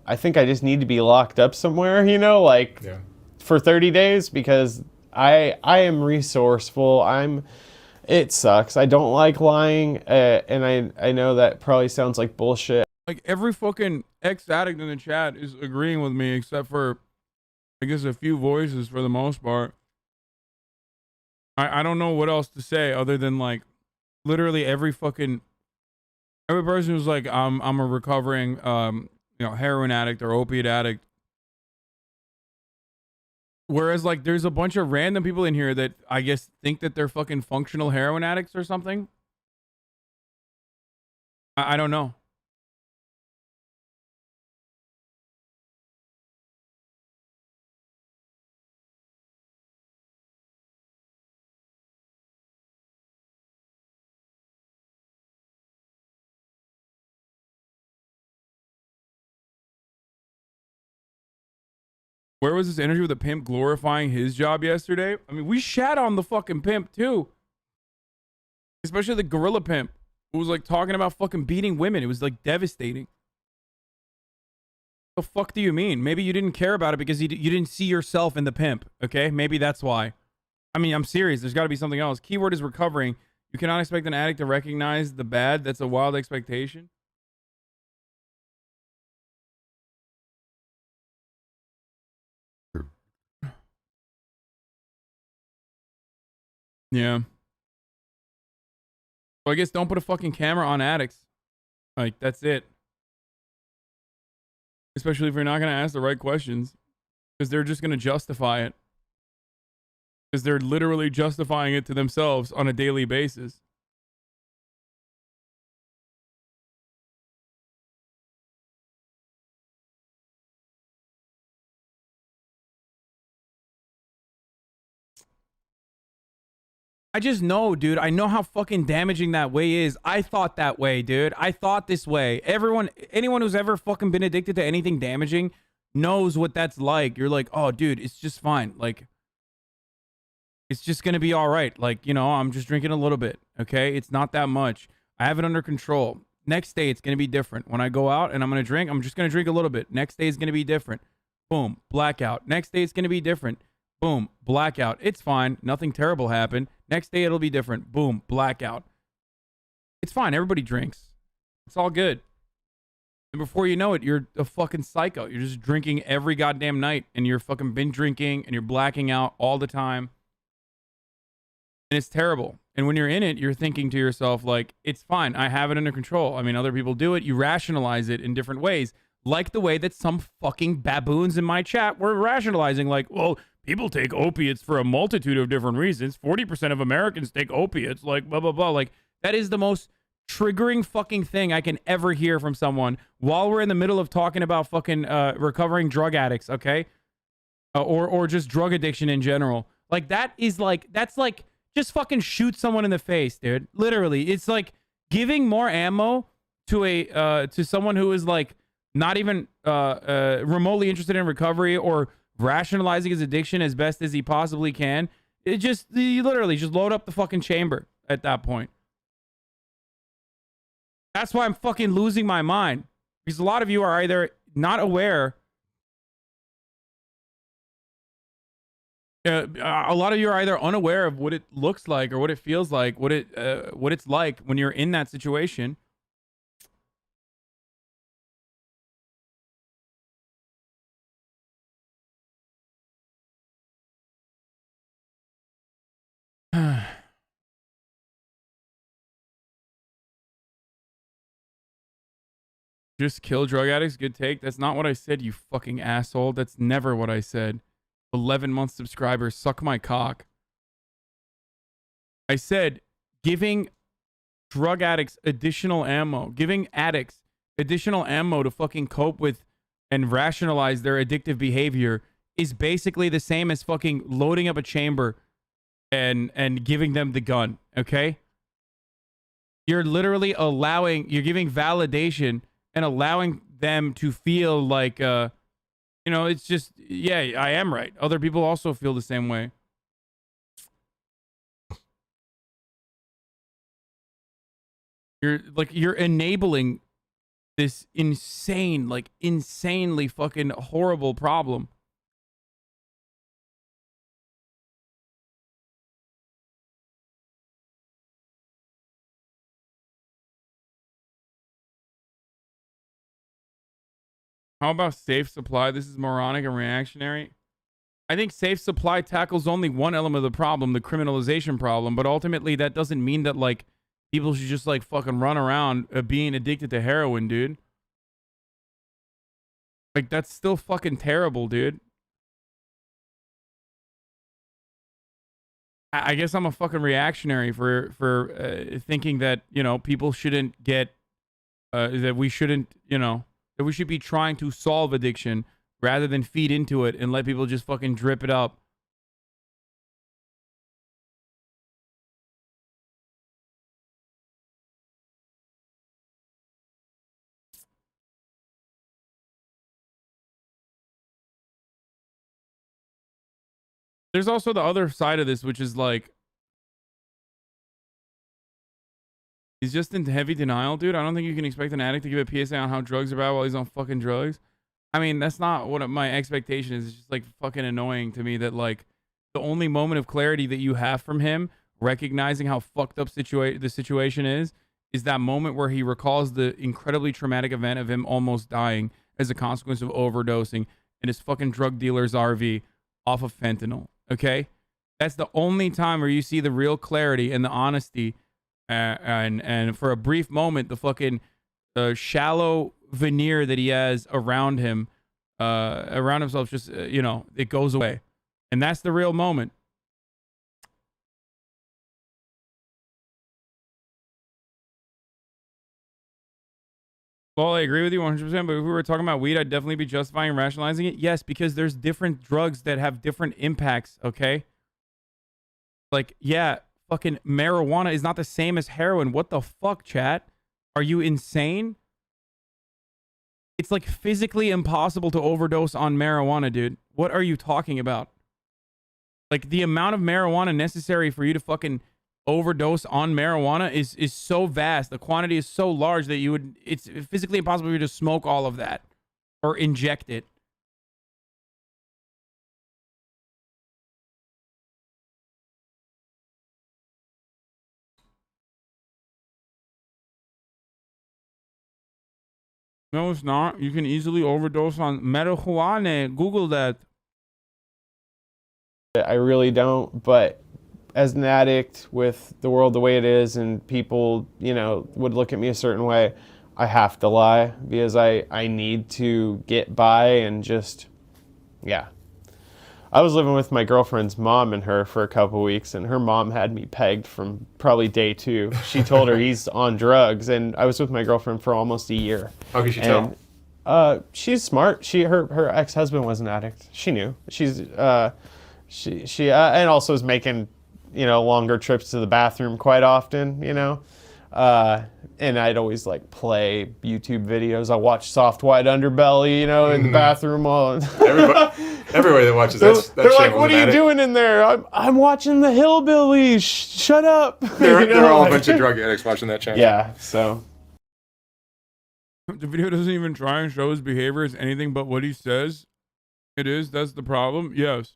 I think I just need to be locked up somewhere, for 30 days because I am resourceful. It sucks. I don't like lying, and I know that probably sounds like bullshit. Like, every fucking ex-addict in the chat is agreeing with me except for, I guess, a few voices for the most part. I don't know what else to say other than, like, literally every person who's like, I'm a recovering, heroin addict or opiate addict. Whereas, like, there's a bunch of random people in here that I guess think that they're fucking functional heroin addicts or something. I don't know. Where was this interview with the pimp glorifying his job yesterday? I mean, we shat on the fucking pimp too. Especially the gorilla pimp who was like talking about fucking beating women. It was like devastating. What the fuck do you mean? Maybe you didn't care about it because you didn't see yourself in the pimp. Okay, maybe that's why. I mean, I'm serious. There's got to be something else. Keyword is recovering. You cannot expect an addict to recognize the bad. That's a wild expectation. Yeah. Well, I guess don't put a fucking camera on addicts. Like, that's it. Especially if you're not going to ask the right questions. Because they're just going to justify it. Because they're literally justifying it to themselves on a daily basis. I just know, dude. I know how fucking damaging that way is. I thought that way, dude. I thought this way. Anyone who's ever fucking been addicted to anything damaging knows what that's like. You're like, oh, dude, it's just fine. Like, it's just going to be all right. Like, you know, I'm just drinking a little bit. Okay. It's not that much. I have it under control. Next day, it's going to be different. When I go out and I'm going to drink, I'm just going to drink a little bit. Next day is going to be different. Boom. Blackout. Next day, it's going to be different. Boom. Blackout. It's fine. Nothing terrible happened. Next day, it'll be different. Boom. Blackout. It's fine. Everybody drinks. It's all good. And before you know it, you're a fucking psycho. You're just drinking every goddamn night. And you're fucking binge drinking. And you're blacking out all the time. And it's terrible. And when you're in it, you're thinking to yourself, like, it's fine. I have it under control. I mean, other people do it. You rationalize it in different ways. Like the way that some fucking baboons in my chat were rationalizing, like, well, people take opiates for a multitude of different reasons. 40% of Americans take opiates, like, blah, blah, blah. Like, that is the most triggering fucking thing I can ever hear from someone while we're in the middle of talking about fucking recovering drug addicts, okay? Or just drug addiction in general. Like, that's like, just fucking shoot someone in the face, dude. Literally. It's like giving more ammo to someone who is like not even remotely interested in recovery or rationalizing his addiction as best as he possibly can. You literally just load up the fucking chamber at that point. That's why I'm fucking losing my mind. Because a lot of you are either not aware. A lot of you are either unaware of what it looks like or what it feels like, what it's like when you're in that situation. Just kill drug addicts, good take. That's not what I said, you fucking asshole. That's never what I said. 11-month subscribers, suck my cock. I said giving drug addicts additional ammo, giving addicts additional ammo to fucking cope with and rationalize their addictive behavior is basically the same as fucking loading up a chamber and giving them the gun, okay? You're literally you're giving validation and allowing them to feel like, you know, it's just, yeah, I am right. Other people also feel the same way. You're enabling this insanely fucking horrible problem. How about safe supply? This is moronic and reactionary. I think safe supply tackles only one element of the problem, the criminalization problem, but ultimately that doesn't mean that, like, people should just, like, fucking run around being addicted to heroin, dude. Like, that's still fucking terrible, dude. I guess I'm a fucking reactionary for thinking that, you know, people shouldn't get, that we shouldn't, you know, that we should be trying to solve addiction rather than feed into it and let people just fucking drip it up. There's also the other side of this, which is like, he's just in heavy denial, dude. I don't think you can expect an addict to give a PSA on how drugs are bad while he's on fucking drugs. I mean, that's not what my expectation is. It's just like fucking annoying to me that, like, the only moment of clarity that you have from him, recognizing how fucked up the situation is that moment where he recalls the incredibly traumatic event of him almost dying as a consequence of overdosing in his fucking drug dealer's RV off of fentanyl. Okay? That's the only time where you see the real clarity and the honesty, and for a brief moment, the fucking shallow veneer that he has around him, around himself, just it goes away, and that's the real moment. Well, I agree with you 100%, but if we were talking about weed, I'd definitely be justifying and rationalizing it. Yes, because there's different drugs that have different impacts, okay? Like, yeah, fucking marijuana is not the same as heroin. What the fuck, chat? Are you insane? It's like physically impossible to overdose on marijuana, dude. What are you talking about? Like, the amount of marijuana necessary for you to fucking overdose on marijuana is so vast. The quantity is so large that it's physically impossible for you to smoke all of that or inject it. No, it's not. You can easily overdose on marijuana. Google that. I really don't, but as an addict with the world the way it is and people, would look at me a certain way, I have to lie because I need to get by and just, yeah. I was living with my girlfriend's mom and her for a couple weeks, and her mom had me pegged from probably day 2. She told her he's on drugs, and I was with my girlfriend for almost a year. How could she tell? She's smart. Her ex-husband was an addict. She knew. She's she and also is making longer trips to the bathroom quite often. And I'd always play YouTube videos. I watch Soft White Underbelly, in the bathroom while everybody that watches that they're like, channel "What are you doing in there?" I'm watching the Hillbillies. Shut up. They're all a bunch of drug addicts watching that channel. Yeah. So the video doesn't even try and show his behavior as anything but what he says it is. That's the problem. Yes.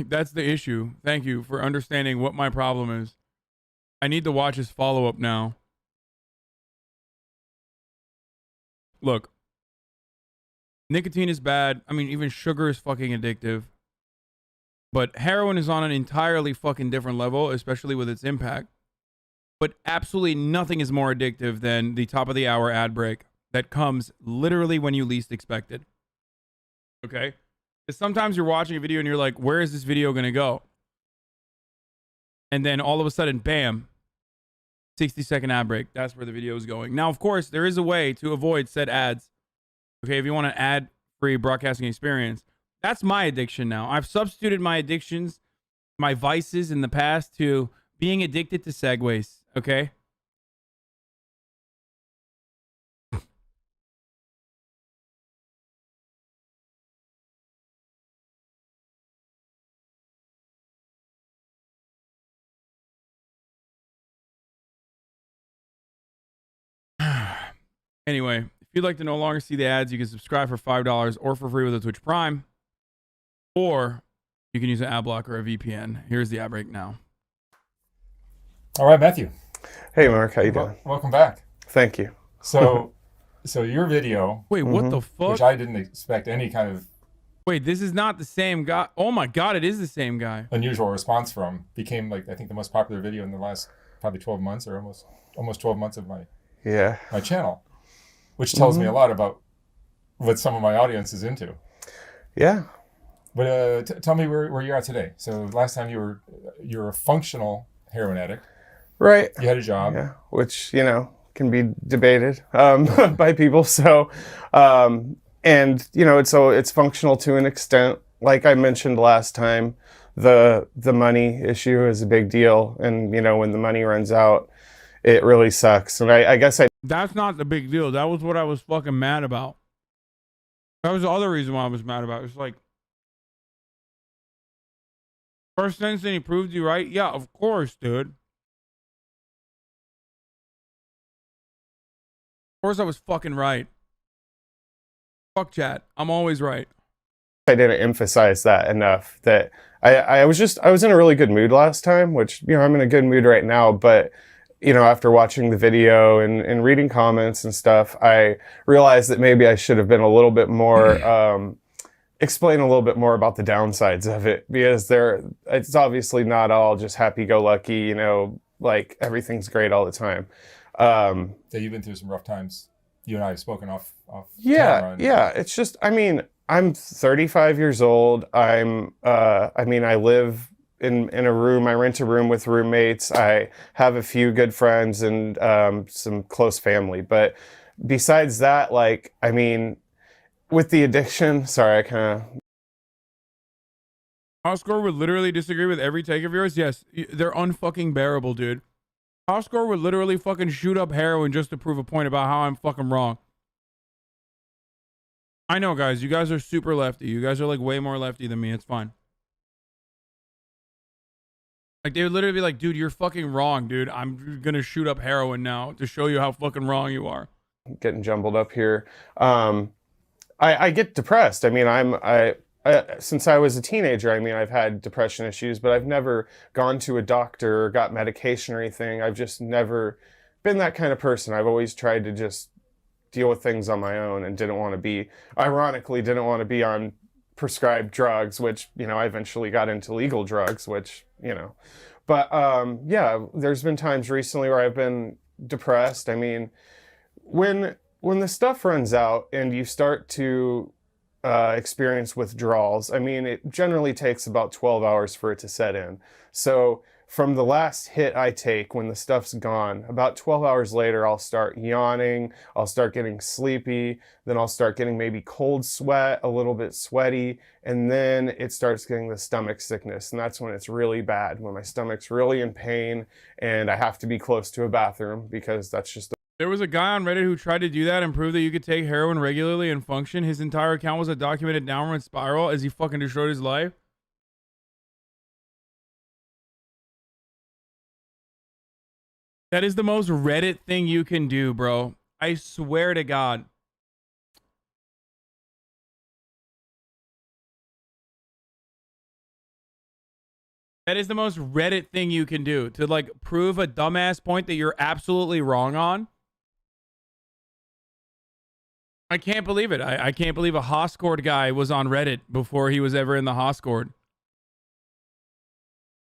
That's the issue. Thank you for understanding what my problem is. I need to watch his follow-up now. Look, nicotine is bad. I mean, even sugar is fucking addictive. But heroin is on an entirely fucking different level, especially with its impact. But absolutely nothing is more addictive than the top of the hour ad break that comes literally when you least expect it. Okay? Sometimes you're watching a video and you're like, where is this video going to go? And then all of a sudden, bam, 60-second ad break. That's where the video is going. Now, of course, there is a way to avoid said ads. Okay, if you want an ad-free broadcasting experience. That's my addiction now. I've substituted my addictions, my vices in the past to being addicted to segues. Okay? Anyway, if you'd like to no longer see the ads, you can subscribe for $5 or for free with a Twitch Prime. Or you can use an ad blocker or a VPN. Here's the ad break now. All right, Matthew. Hey, Mark, how you doing? Welcome back. Thank you. So your video. Wait, what the fuck? Which I didn't expect any kind of. Wait, this is not the same guy. Oh my God, it is the same guy. Unusual response from became I think the most popular video in the last probably 12 months or almost 12 months of my channel. Which tells me a lot about what some of my audience is into. Yeah. But tell me where you're at today. So last time you're a functional heroin addict. Right. You had a job. Yeah. Which, can be debated by people. So, it's functional to an extent. Like I mentioned last time, the money issue is a big deal. And, when the money runs out, it really sucks. And I guess That's not the big deal. That was what I was fucking mad about. That was the other reason why I was mad about it. It's like, first sentence, he proved you right? Yeah, of course, dude. Of course I was fucking right. Fuck chat. I'm always right. I didn't emphasize that enough. That I was in a really good mood last time, which, I'm in a good mood right now, but you know, after watching the video and reading comments and stuff, I realized that maybe I should have been a little bit more, explain a little bit more about the downsides of it, because it's obviously not all just happy-go-lucky, you know, like everything's great all the time. So you've been through some rough times. You and I have spoken off Yeah, camera. yeah. It's just, I mean, I'm 35 years old. I live in a room. I rent a room with roommates. I have a few good friends and some close family. But besides that, like, I mean, with the addiction, sorry, I kind of... Oscar would literally disagree with every take of yours. Yes, they're unfucking bearable, dude. Oscar would literally fucking shoot up heroin just to prove a point about how I'm fucking wrong. I know, guys. You guys are super lefty. You guys are like way more lefty than me. It's fine. Like, they would literally be like, dude, you're fucking wrong, dude. I'm gonna shoot up heroin now to show you how fucking wrong you are. Getting jumbled up here. I get depressed. I mean, since I was a teenager, I mean, I've had depression issues, but I've never gone to a doctor or got medication or anything. I've just never been that kind of person. I've always tried to just deal with things on my own and didn't want to be on prescribed drugs, which, you know, I eventually got into legal drugs, which, you know, but yeah, there's been times recently where I've been depressed. I mean, when the stuff runs out and you start to experience withdrawals, I mean, it generally takes about 12 hours for it to set in. So from the last hit I take, when the stuff's gone, about 12 hours later, I'll start yawning, I'll start getting sleepy, then I'll start getting maybe cold sweat, a little bit sweaty, and then it starts getting the stomach sickness. And that's when it's really bad, when my stomach's really in pain and I have to be close to a bathroom, because that's just There was a guy on Reddit who tried to do that and prove that you could take heroin regularly and function. His entire account was a documented downward spiral as he fucking destroyed his life. That is the most Reddit thing you can do, bro. I swear to God. That is the most Reddit thing you can do, to like prove a dumbass point that you're absolutely wrong on. I can't believe it. I can't believe a Hoscord guy was on Reddit before he was ever in the Hoscord.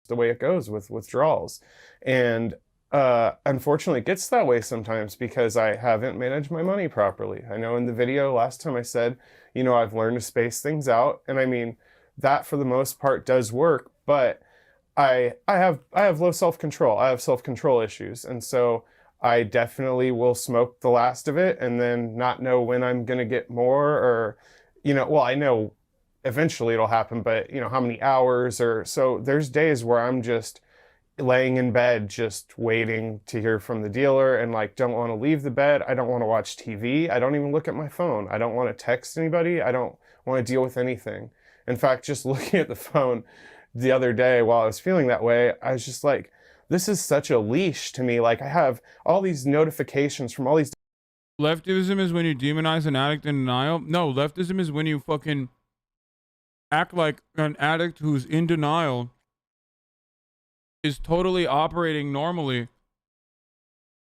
the way it goes with withdrawals. And unfortunately, it gets that way sometimes because I haven't managed my money properly. I know in the video last time I said, you know, I've learned to space things out. And I mean, that for the most part does work, but I have low self-control. I have self-control issues. And so I definitely will smoke the last of it and then not know when I'm going to get more, or, you know, well, I know eventually it'll happen, but you know, how many hours, or so there's days where I'm just laying in bed, just waiting to hear from the dealer, and like, don't want to leave the bed. I don't want to watch TV. I don't even look at my phone. I don't want to text anybody. I don't want to deal with anything. In fact, just looking at the phone the other day while I was feeling that way, I was just like, this is such a leash to me. Like, I have all these notifications from all these. Leftism is when you demonize an addict in denial. No, leftism is when you fucking act like an addict who's in denial is totally operating normally,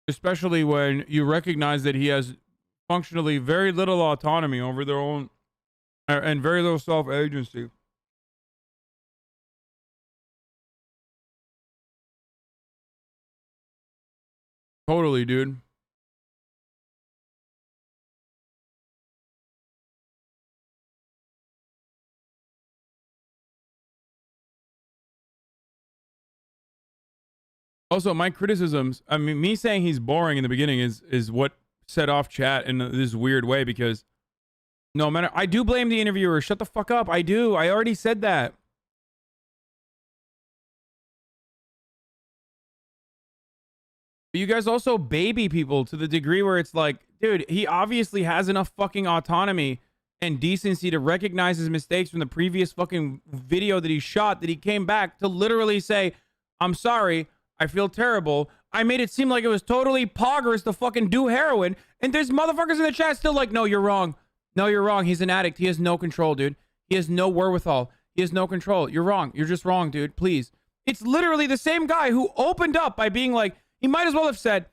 especially when you recognize that he has functionally very little autonomy over their own and very little self-agency. Totally, dude. Also, my criticisms, I mean, me saying he's boring in the beginning is what set off chat in this weird way, because no matter, I do blame the interviewer. Shut the fuck up. I do. I already said that. But you guys also baby people to the degree where it's like, dude, he obviously has enough fucking autonomy and decency to recognize his mistakes from the previous fucking video that he shot, that he came back to literally say, I'm sorry, I feel terrible. I made it seem like it was totally poggers to fucking do heroin. And there's motherfuckers in the chat still like, no, you're wrong. No, you're wrong. He's an addict. He has no control, dude. He has no wherewithal. He has no control. You're wrong. You're just wrong, dude. Please. It's literally the same guy who opened up by being like, He might as well have said,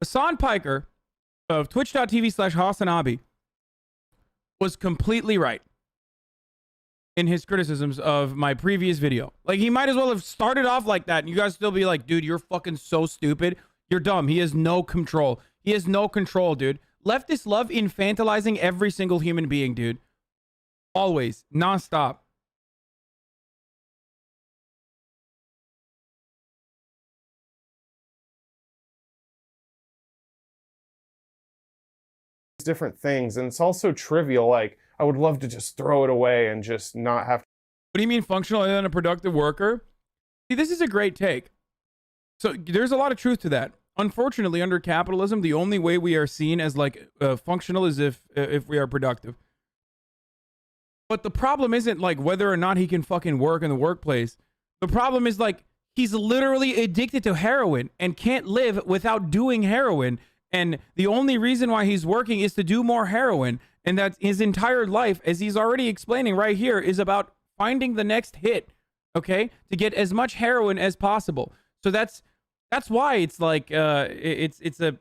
Hasan Piker of twitch.tv/Hasanabi was completely right in his criticisms of my previous video. Like, he might as well have started off like that, and you guys still be like, dude, you're fucking so stupid. You're dumb. He has no control. He has no control, dude. Leftists love infantilizing every single human being, dude. Always. Nonstop. Different things, and it's also trivial. Like, I would love to just throw it away and just not have. What do you mean functional and a productive worker? See, this is a great take. So there's a lot of truth to that. Unfortunately, under capitalism, the only way we are seen as like functional is if we are productive. But the problem isn't like whether or not he can fucking work in the workplace. The problem is like he's literally addicted to heroin and can't live without doing heroin. And the only reason why he's working is to do more heroin. And that his entire life, as he's already explaining right here, is about finding the next hit, okay? To get as much heroin as possible. So that's why it's like, it's a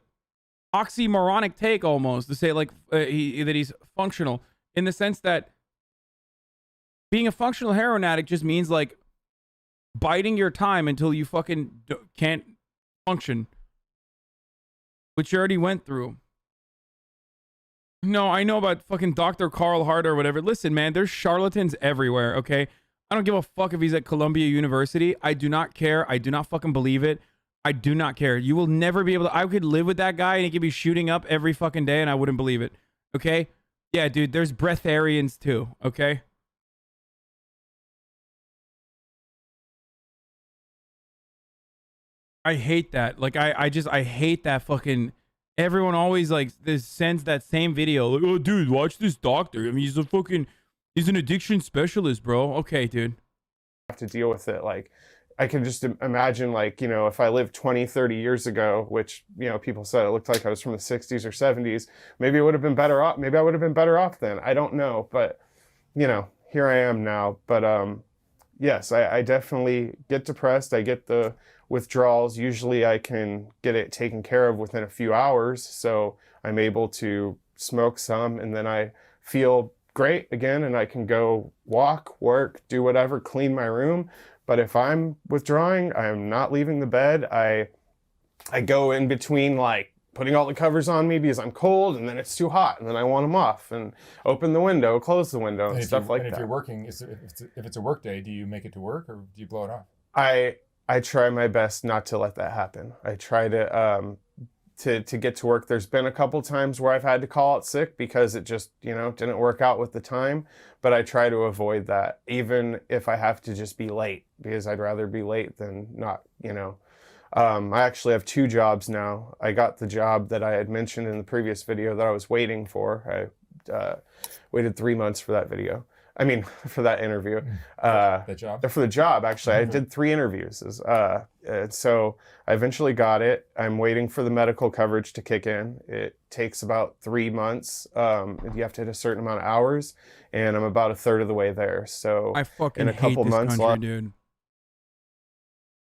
oxymoronic take almost to say like that he's functional, in the sense that being a functional heroin addict just means like biding your time until you fucking can't function. Which you already went through. No, I know about fucking Dr. Carl Hart or whatever. Listen, man, there's charlatans everywhere, okay? I don't give a fuck if he's at Columbia University. I do not care. I do not fucking believe it. I do not care. You will never be able to... I could live with that guy and he could be shooting up every fucking day and I wouldn't believe it, okay? Yeah, dude, there's breatharians too, okay? I hate that. Like, I hate that fucking... Everyone always, like, sends that same video. Like, oh, dude, watch this doctor. I mean, he's an addiction specialist, bro. Okay, dude. Have to deal with it. Like, I can just imagine, like, you know, if I lived 20, 30 years ago, which, you know, people said it looked like I was from the 60s or 70s, maybe it would have been better off. Maybe I would have been better off then. I don't know. But, you know, here I am now. But, yes, I definitely get depressed. I get the withdrawals. Usually I can get it taken care of within a few hours. So I'm able to smoke some and then I feel great again and I can go walk, work, do whatever, clean my room. But if I'm withdrawing, I'm not leaving the bed. I go in between, like, putting all the covers on me because I'm cold and then it's too hot and then I want them off, and open the window, close the window, and stuff like that. And if you're working, if it's a work day, do you make it to work or do you blow it off? I try my best not to let that happen. I try to get to work. There's been a couple times where I've had to call out sick because it just, you know, didn't work out with the time, but I try to avoid that, even if I have to just be late, because I'd rather be late than not, you know. I actually have 2 jobs now. I got the job that I had mentioned in the previous video that I was waiting for. I waited 3 months for that video. I mean, for that interview. The job? For the job, actually. I did 3 interviews. So I eventually got it. I'm waiting for the medical coverage to kick in. It takes about 3 months. You have to hit a certain amount of hours, and I'm about a third of the way there. So I fucking in a couple hate this months, country, dude.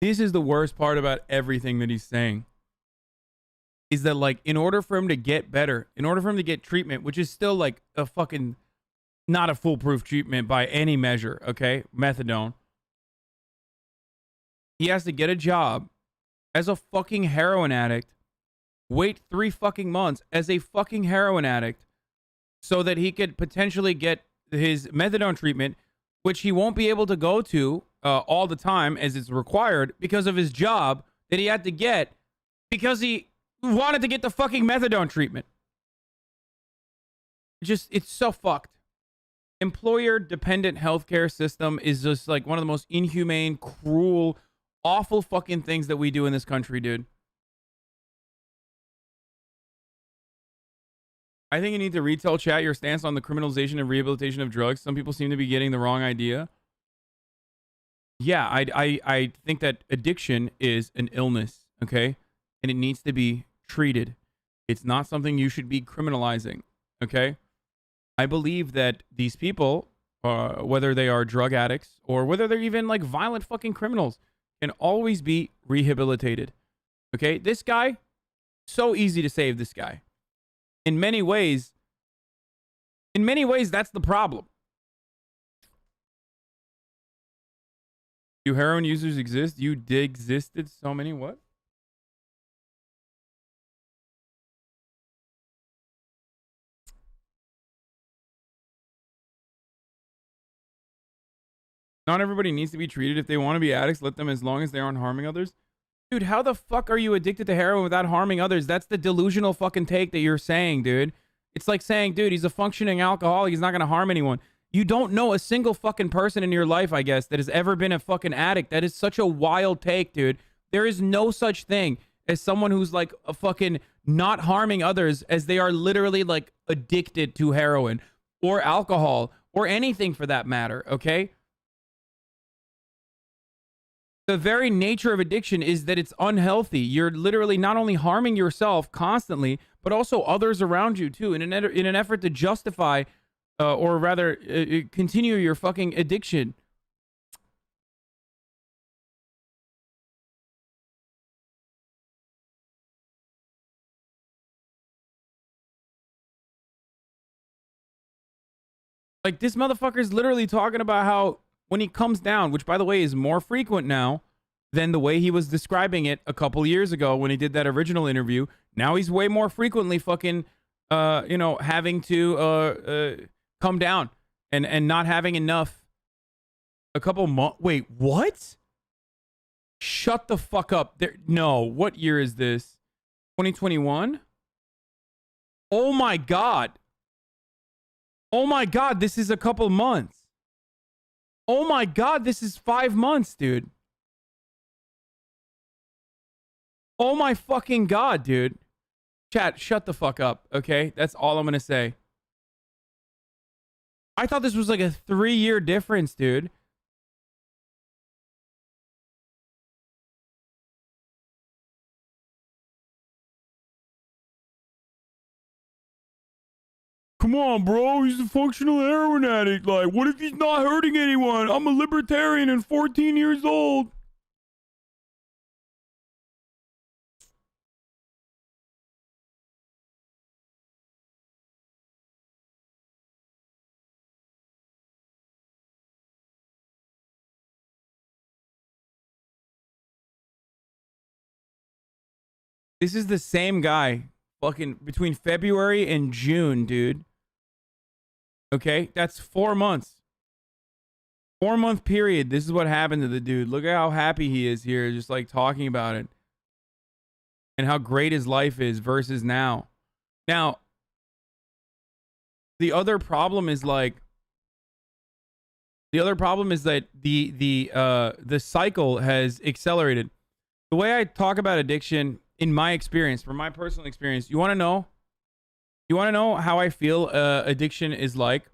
This is the worst part about everything that he's saying. Is that, like, in order for him to get better, in order for him to get treatment, which is still like a fucking... not a foolproof treatment by any measure, okay? Methadone. He has to get a job as a fucking heroin addict, wait 3 fucking months as a fucking heroin addict so that he could potentially get his methadone treatment, which he won't be able to go to all the time as it's required because of his job that he had to get because he wanted to get the fucking methadone treatment. It's so fucked. Employer-dependent healthcare system is just like one of the most inhumane, cruel, awful fucking things that we do in this country, dude. I think you need to retail chat your stance on the criminalization and rehabilitation of drugs. Some people seem to be getting the wrong idea. Yeah, I think that addiction is an illness, okay? And it needs to be treated. It's not something you should be criminalizing, okay? I believe that these people, whether they are drug addicts or whether they're even like violent fucking criminals, can always be rehabilitated. Okay, this guy, so easy to save this guy. In many ways, that's the problem. Do heroin users exist? You existed so many what? Not everybody needs to be treated. If they want to be addicts, let them, as long as they aren't harming others. Dude, how the fuck are you addicted to heroin without harming others? That's the delusional fucking take that you're saying, dude. It's like saying, dude, he's a functioning alcoholic. He's not going to harm anyone. You don't know a single fucking person in your life, I guess, that has ever been a fucking addict. That is such a wild take, dude. There is no such thing as someone who's like a fucking not harming others, as they are literally like addicted to heroin or alcohol or anything for that matter, okay? The very nature of addiction is that it's unhealthy. You're literally not only harming yourself constantly, but also others around you too, in an effort to justify, or rather, continue your fucking addiction. Like, this motherfucker's literally talking about how when he comes down, which by the way is more frequent now than the way he was describing it a couple years ago when he did that original interview. Now he's way more frequently fucking, having to come down and not having enough. A couple months. Wait, what? Shut the fuck up. No, what year is this? 2021? Oh my God. Oh my God, this is a couple months. Oh my God, this is 5 months, dude. Oh my fucking God, dude. Chat, shut the fuck up, okay? That's all I'm gonna say. I thought this was like a 3-year difference, dude. Come on, bro. He's a functional heroin addict. Like, what if he's not hurting anyone? I'm a libertarian and 14 years old. This is the same guy. Fucking between February and June, dude. Okay, that's 4 months. 4-month period. This is what happened to the dude. Look at how happy he is here, just like talking about it. And how great his life is versus now. Now, the other problem is like, that the cycle has accelerated. The way I talk about addiction, in my experience, from my personal experience, you want to know? You want to know how I feel addiction is like?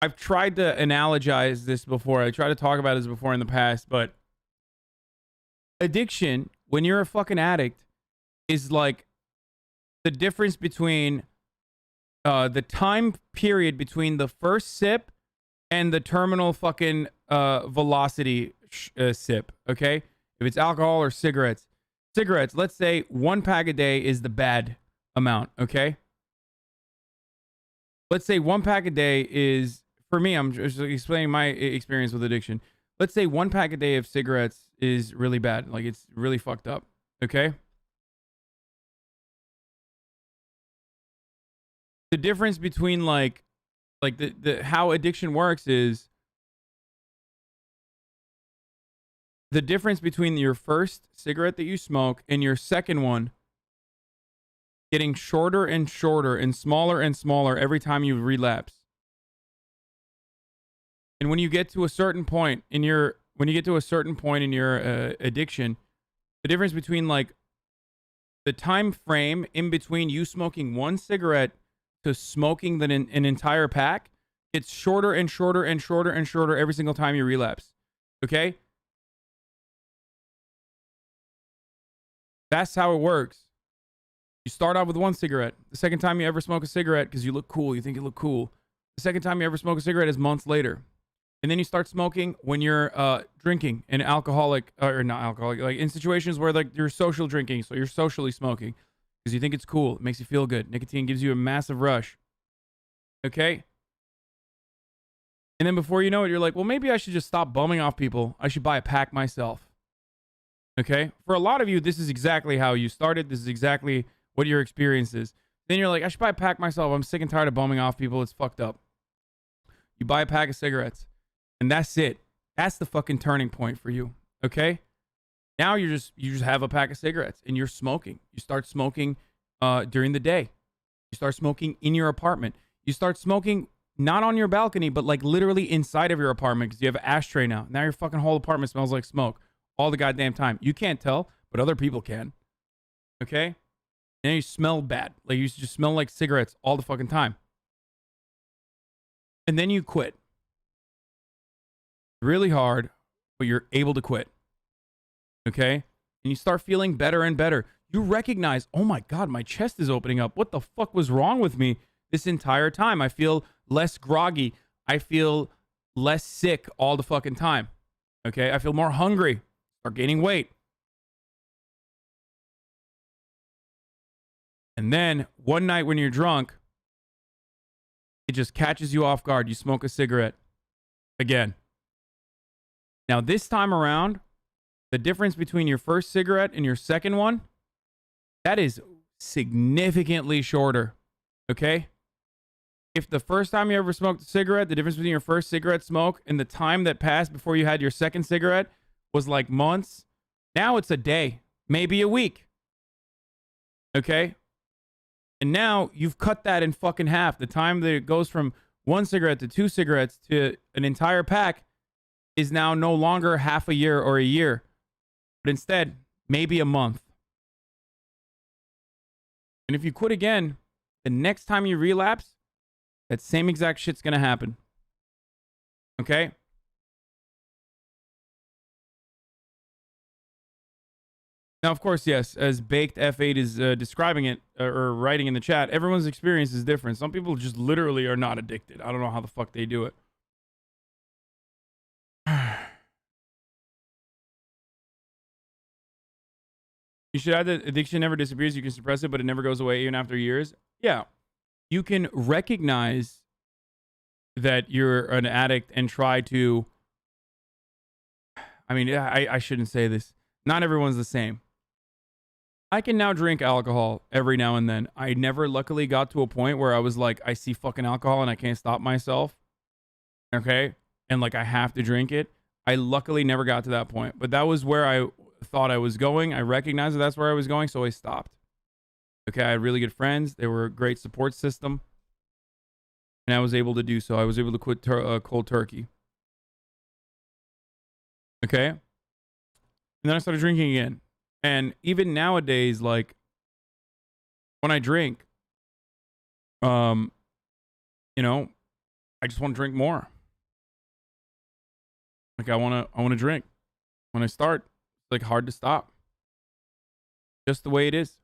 I've tried to analogize this before. I tried to talk about this before in the past, but addiction, when you're a fucking addict, is like the difference between the time period between the first sip and the terminal fucking velocity sip, okay? If it's alcohol or cigarettes. Cigarettes, let's say 1 pack a day is the bad amount, okay? Let's say 1 pack a day is, for me, I'm just explaining my experience with addiction. Let's say 1 pack a day of cigarettes is really bad. Like, it's really fucked up, okay? The difference between like the how addiction works is the difference between your first cigarette that you smoke and your second one getting shorter and shorter and smaller every time you relapse. And when you get to a certain point in your addiction, the difference between like the time frame in between you smoking 1 cigarette to smoking an entire pack, it's shorter and shorter and shorter and shorter every single time you relapse. Okay? That's how it works. You start off with 1 cigarette. The second time you ever smoke a cigarette, because you look cool, you think you look cool. The second time you ever smoke a cigarette is months later. And then you start smoking when you're drinking and alcoholic, or not alcoholic, like in situations where like you're social drinking, so you're socially smoking because you think it's cool, it makes you feel good. Nicotine gives you a massive rush. Okay? And then before you know it, you're like, well, maybe I should just stop bumming off people. I should buy a pack myself. Okay? For a lot of you, this is exactly how you started. This is exactly what your experience is. Then you're like, I should buy a pack myself. I'm sick and tired of bumming off people. It's fucked up. You buy a pack of cigarettes. And that's it. That's the fucking turning point for you. Okay? Now you just have a pack of cigarettes and you're smoking. You start smoking during the day. You start smoking in your apartment. You start smoking not on your balcony, but like literally inside of your apartment because you have an ashtray now. Now your fucking whole apartment smells like smoke all the goddamn time. You can't tell, but other people can. Okay? And you smell bad. Like you just smell like cigarettes all the fucking time. And then you quit. Really hard, but you're able to quit. Okay? And you start feeling better and better. You recognize, oh my God, my chest is opening up. What the fuck was wrong with me this entire time? I feel less groggy. I feel less sick all the fucking time. Okay? I feel more hungry. Start gaining weight. And then one night when you're drunk, it just catches you off guard. You smoke a cigarette again. Now, this time around, the difference between your first cigarette and your second one, that is significantly shorter. Okay? If the first time you ever smoked a cigarette, the difference between your first cigarette smoke and the time that passed before you had your second cigarette was like months, now it's a day, maybe a week. Okay? And now you've cut that in fucking half. The time that it goes from one cigarette to two cigarettes to an entire pack is now no longer half a year or a year, but instead, maybe a month. And if you quit again, the next time you relapse, that same exact shit's gonna happen. Okay? Now, of course, yes, as Baked F8 is describing it or writing in the chat, everyone's experience is different. Some people just literally are not addicted. I don't know how the fuck they do it. You should add that addiction never disappears. You can suppress it, but it never goes away even after years. Yeah. You can recognize that you're an addict and try to... I mean, I shouldn't say this. Not everyone's the same. I can now drink alcohol every now and then. I never luckily got to a point where I was like, I see fucking alcohol and I can't stop myself. Okay? And like, I have to drink it. I luckily never got to that point. But that was where I thought I was going. I recognized that that's where I was going, so I stopped. Okay, I had really good friends. They were a great support system. And I was able to do so. I was able to quit cold turkey. Okay? And then I started drinking again. And even nowadays, like, when I drink, you know, I just want to drink more. Like, I want to drink. When I start, it's like hard to stop. Just the way it is.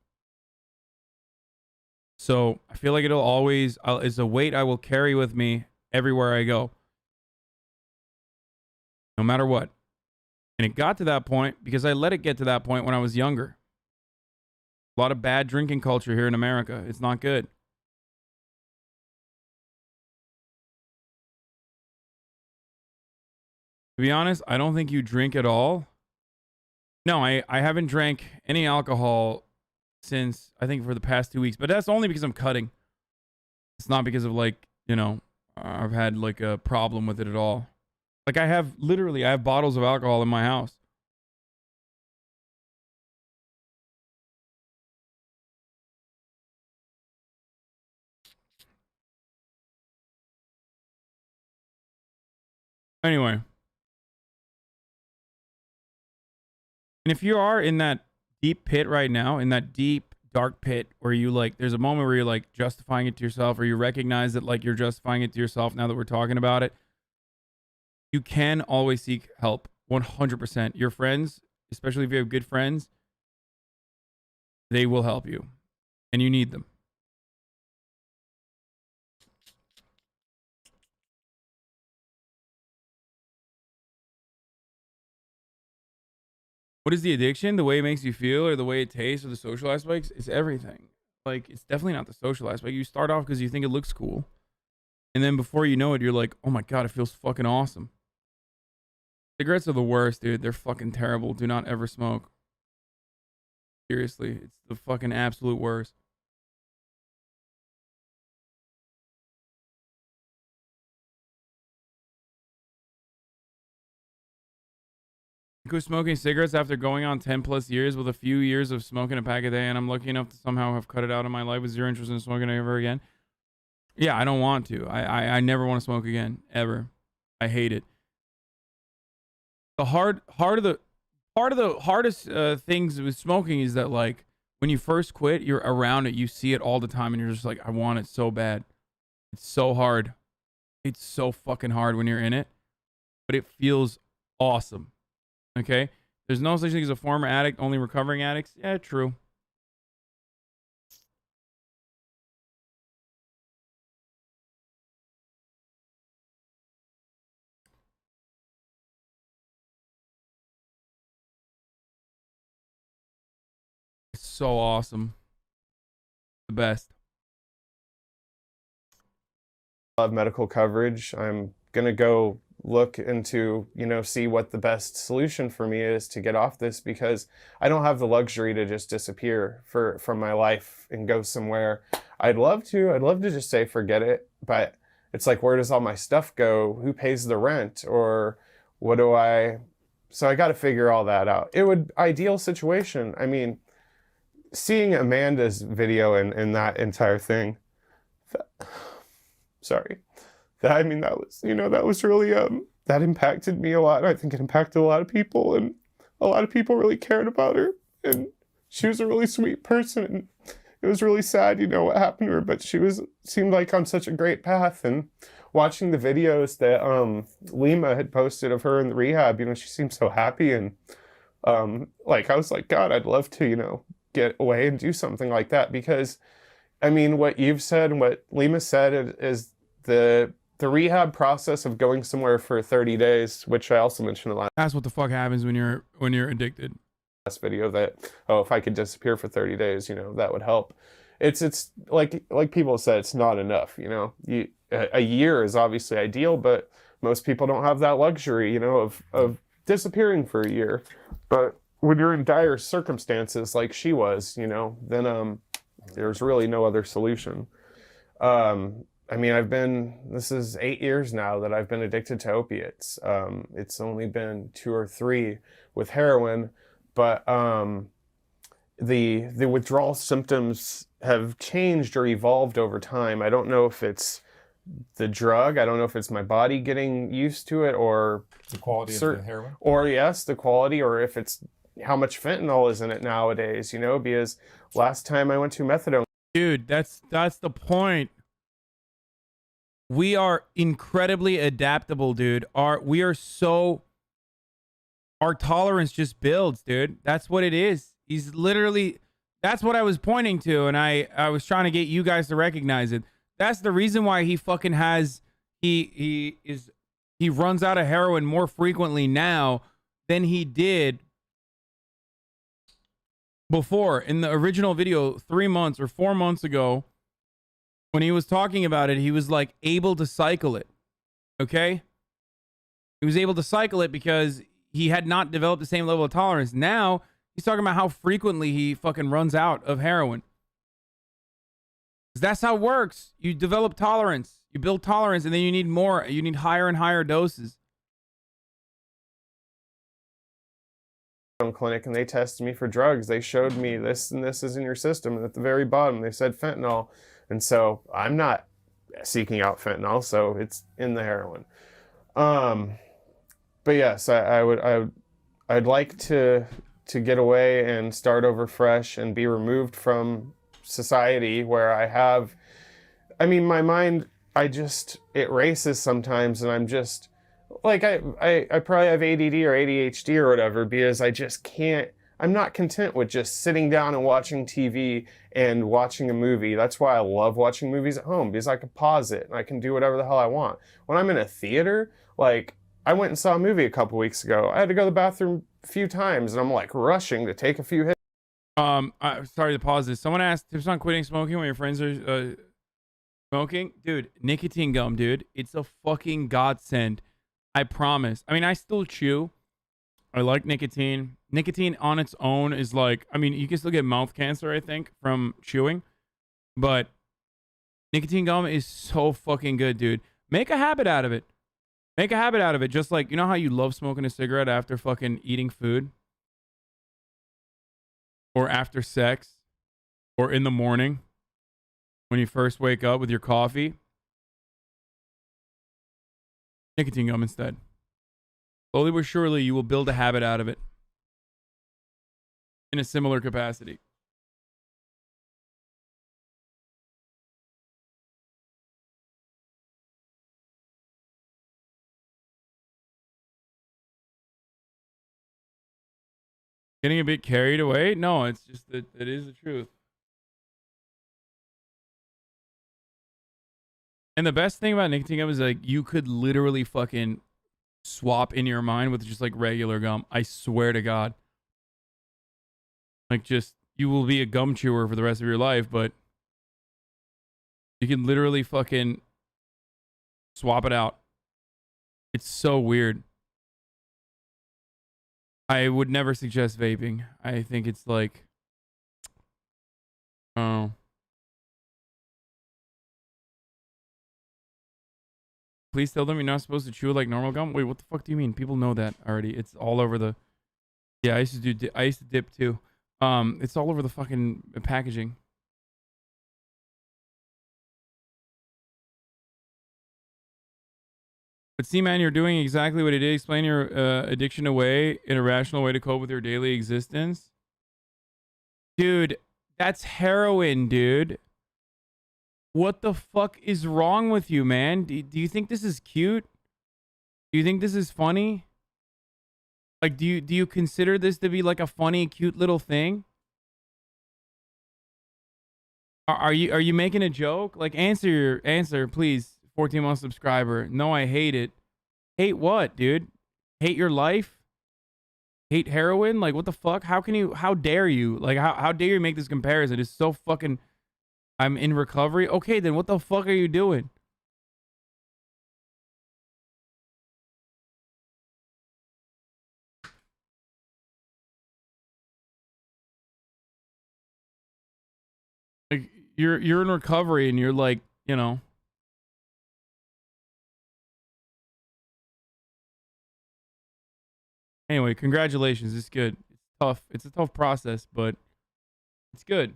So I feel like it'll always is a weight I will carry with me everywhere I go, no matter what. And it got to that point because I let it get to that point when I was younger. A lot of bad drinking culture here in America. It's not good. To be honest, I don't think you drink at all. No, I haven't drank any alcohol since, I think, for the past 2 weeks. But that's only because I'm cutting. It's not because of, like, you know, I've had, like, a problem with it at all. Like, I have bottles of alcohol in my house. Anyway. And if you are in that deep pit right now, in that deep, dark pit where you, like, there's a moment where you're, like, justifying it to yourself, or you recognize that, like, you're justifying it to yourself now that we're talking about it, you can always seek help. 100%. Your friends, especially if you have good friends, they will help you. And you need them. What is the addiction? The way it makes you feel, or the way it tastes, or the social aspects? It's everything. Like, it's definitely not the social aspect. You start off because you think it looks cool, and then before you know it, you're like, oh my god, it feels fucking awesome. Cigarettes are the worst, dude. They're fucking terrible. Do not ever smoke. Seriously, it's the fucking absolute worst. Quit smoking cigarettes after going on 10 plus years with a few years of smoking a pack a day, and I'm lucky enough to somehow have cut it out of my life with zero interest in smoking ever again. Yeah, I don't want to. I never want to smoke again, ever. I hate it. The part of the hardest things with smoking is that, like, when you first quit, you're around it, you see it all the time, and you're just like, I want it so bad. It's so hard. It's so fucking hard when you're in it, but it feels awesome. Okay? There's no such thing as a former addict, only recovering addicts. Yeah, true. It's so awesome. The best. I love medical coverage. I'm gonna go look into, see what the best solution for me is to get off this, because I don't have the luxury to just disappear from my life and go somewhere. I'd love to just say forget it, but it's like, where does all my stuff go? Who pays the rent? Or what do so I got to figure all that out. It would, ideal situation. I mean, seeing Amanda's video and that entire thing, sorry. That was really, that impacted me a lot. I think it impacted a lot of people, and a lot of people really cared about her, and she was a really sweet person, and it was really sad, what happened to her, but seemed like on such a great path. And watching the videos that Lima had posted of her in the rehab, she seemed so happy, and I was like, God, I'd love to, get away and do something like that, because I mean, what you've said and what Lima said is the rehab process of going somewhere for 30 days, which I also mentioned in the That's what the fuck happens when you're addicted. last video, that, if I could disappear for 30 days, that would help. It's like people said, it's not enough, a year is obviously ideal, but most people don't have that luxury, of disappearing for a year. But when you're in dire circumstances like she was, then there's really no other solution. I mean, this is 8 years now that I've been addicted to opiates. It's only been 2 or 3 with heroin, but the withdrawal symptoms have changed or evolved over time. I don't know if it's the drug. I don't know if it's my body getting used to it, or the quality of the heroin, or yes, the quality, or if it's how much fentanyl is in it nowadays, because last time I went to methadone. Dude, that's the point. We are incredibly adaptable, dude. Our tolerance just builds, dude. That's what it is. That's what I was pointing to, and I was trying to get you guys to recognize it. That's the reason why he fucking he runs out of heroin more frequently now than he did before. In the original video 3 months or 4 months ago, when he was talking about it, he was like able to cycle it. Okay? He was able to cycle it because he had not developed the same level of tolerance. Now he's talking about how frequently he fucking runs out of heroin. 'Cause that's how it works. You develop tolerance. You build tolerance, and then you need more. You need higher and higher doses. Clinic, and they tested me for drugs. They showed me this and this is in your system, and at the very bottom they said fentanyl. And so I'm not seeking out fentanyl, so it's in the heroin. But yes, I'd like to get away and start over fresh and be removed from society, where my mind, it races sometimes, and I'm just like, I probably have ADD or ADHD or whatever, because I just can't, I'm not content with just sitting down and watching TV and watching a movie. That's why I love watching movies at home, because I can pause it and I can do whatever the hell I want. When I'm in a theater, like, I went and saw a movie a couple weeks ago. I had to go to the bathroom few times, and I'm like rushing to take a few hits. Sorry to pause this. Someone asked tips on quitting smoking when your friends are smoking. Dude, nicotine gum, dude. It's a fucking godsend. I promise. I mean, I still chew. I like nicotine. Nicotine on its own is like, I mean, you can still get mouth cancer, I think, from chewing. But nicotine gum is so fucking good, dude. Make a habit out of it. Make a habit out of it. Just like, you know how you love smoking a cigarette after fucking eating food? Or after sex? Or in the morning? When you first wake up with your coffee? Nicotine gum instead. Slowly but surely, you will build a habit out of it. In a similar capacity. Getting a bit carried away? No, it's just that it is the truth. And the best thing about nicotine gum is like you could literally fucking swap in your mind with just like regular gum. I swear to God. Like just you will be a gum chewer for the rest of your life, but you can literally fucking swap it out. It's so weird. I would never suggest vaping. I think it's like, oh. Please tell them you're not supposed to chew like normal gum. Wait, what the fuck do you mean? People know that already. It's all over the. Yeah, I used to dip too. It's all over the fucking packaging. But see, man, you're doing exactly what it is. Explain your addiction away in a rational way to cope with your daily existence. Dude, that's heroin, dude. What the fuck is wrong with you, man? Do you think this is cute? Do you think this is funny? Like, do you consider this to be like a funny, cute little thing? Are you making a joke? Like, answer, please. 14-month subscriber. No, I hate it. Hate what, dude? Hate your life? Hate heroin? Like, what the fuck? How dare you? Like, how dare you make this comparison? It's so fucking... I'm in recovery? Okay, then what the fuck are you doing? Like, you're in recovery and you're like, you know... Anyway, congratulations. It's good. It's tough. It's a tough process, but it's good.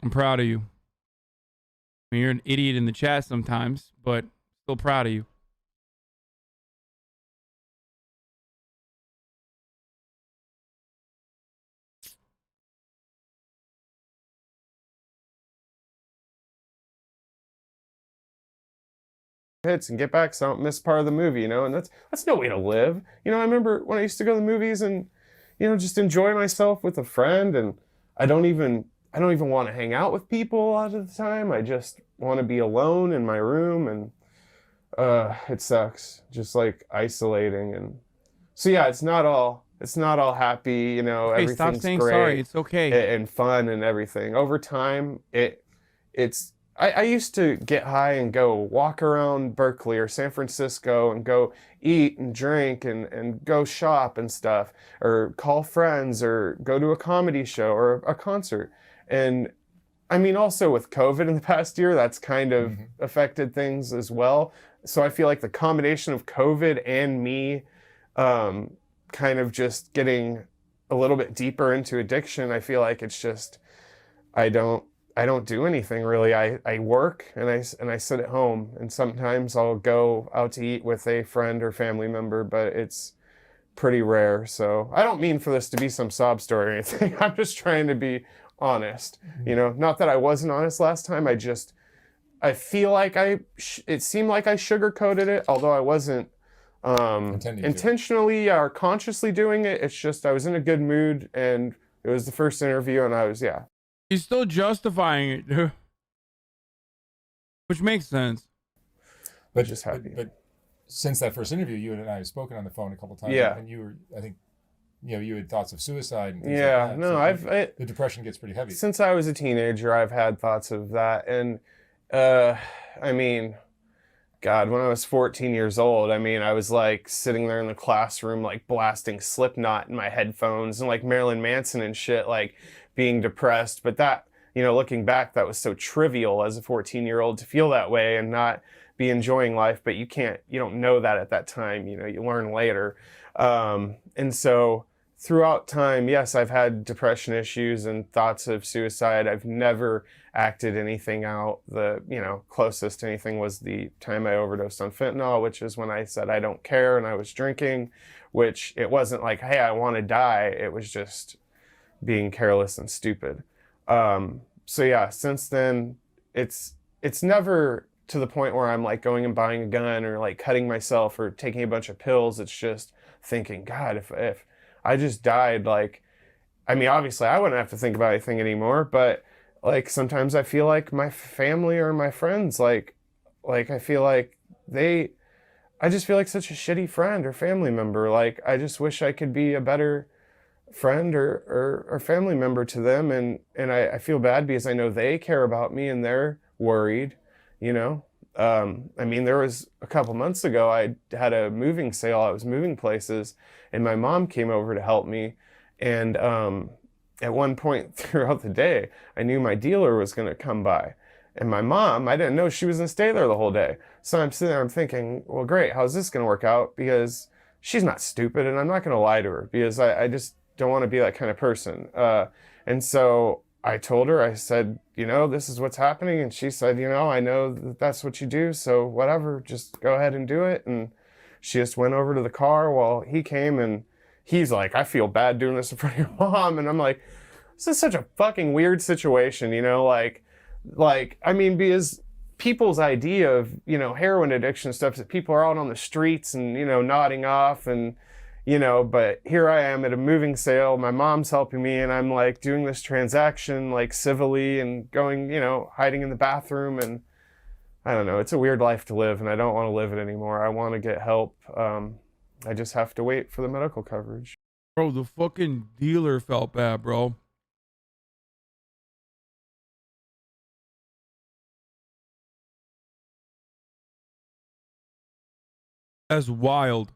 I'm proud of you. I mean, you're an idiot in the chat sometimes, but still proud of you. Hits and get back so I don't miss part of the movie, you know, and that's no way to live. You know, I remember when I used to go to the movies and, you know, just enjoy myself with a friend, and I don't even want to hang out with people a lot of the time. I just want to be alone in my room, and it sucks. Just like isolating. And so yeah, it's not all happy, you know, Hey, everything's stop saying great sorry. It's okay. and fun and everything. Over time, it's I used to get high and go walk around Berkeley or San Francisco and go eat and drink and go shop and stuff, or call friends or go to a comedy show or a concert. And I mean, also with COVID in the past year, that's kind of affected things as well. So I feel like the combination of COVID and me kind of just getting a little bit deeper into addiction, I feel like it's just, I don't do anything really. I work and I sit at home, and sometimes I'll go out to eat with a friend or family member, but it's pretty rare. So I don't mean for this to be some sob story or anything. I'm just trying to be honest. You know, not that I wasn't honest last time. I feel like it seemed like I sugarcoated it, although I wasn't intentionally or consciously doing it. It's just I was in a good mood, and it was the first interview, and I was, yeah. He's still justifying it, dude. Which makes sense. But just happy. But since that first interview, you and I have spoken on the phone a couple times. Yeah. And you were, I think, you had thoughts of suicide and things Yeah, like that. no, So the depression gets pretty heavy. Since I was a teenager, I've had thoughts of that. And, I mean, God, when I was 14 years old, I mean, I was like sitting there in the classroom, like blasting Slipknot in my headphones and like Marilyn Manson and shit, like being depressed. But that, looking back, that was so trivial as a 14-year-old to feel that way and not be enjoying life. But you don't know that at that time, you learn later. And so throughout time, yes, I've had depression issues and thoughts of suicide. I've never acted anything out. The, closest to anything was the time I overdosed on fentanyl, which is when I said I don't care and I was drinking, which it wasn't like, hey, I want to die. It was just being careless and stupid. So yeah, since then, it's never to the point where I'm like going and buying a gun or like cutting myself or taking a bunch of pills. It's just thinking, God, if I just died, like, I mean, obviously I wouldn't have to think about anything anymore, but like sometimes I feel like my family or my friends, like I feel like I just feel like such a shitty friend or family member. Like, I just wish I could be a better friend or family member to them. And I feel bad because I know they care about me and they're worried, I mean, there was a couple months ago, I had a moving sale. I was moving places and my mom came over to help me. And at one point throughout the day, I knew my dealer was going to come by. And my mom, I didn't know she was going to stay there the whole day. So I'm sitting there, I'm thinking, well, great, how's this going to work out? Because she's not stupid and I'm not going to lie to her because I just don't want to be that kind of person. And so I told her, I said, this is what's happening. And she said, I know that's what you do. So whatever, just go ahead and do it. And she just went over to the car while he came and he's like, I feel bad doing this in front of your mom. And I'm like, this is such a fucking weird situation, I mean, because people's idea of, heroin addiction stuff is that people are out on the streets and, nodding off and, but here I am at a moving sale, my mom's helping me and I'm like doing this transaction like civilly and going, hiding in the bathroom and I don't know, it's a weird life to live and I don't want to live it anymore. I want to get help. I just have to wait for the medical coverage. Bro, the fucking dealer felt bad, bro. That's wild.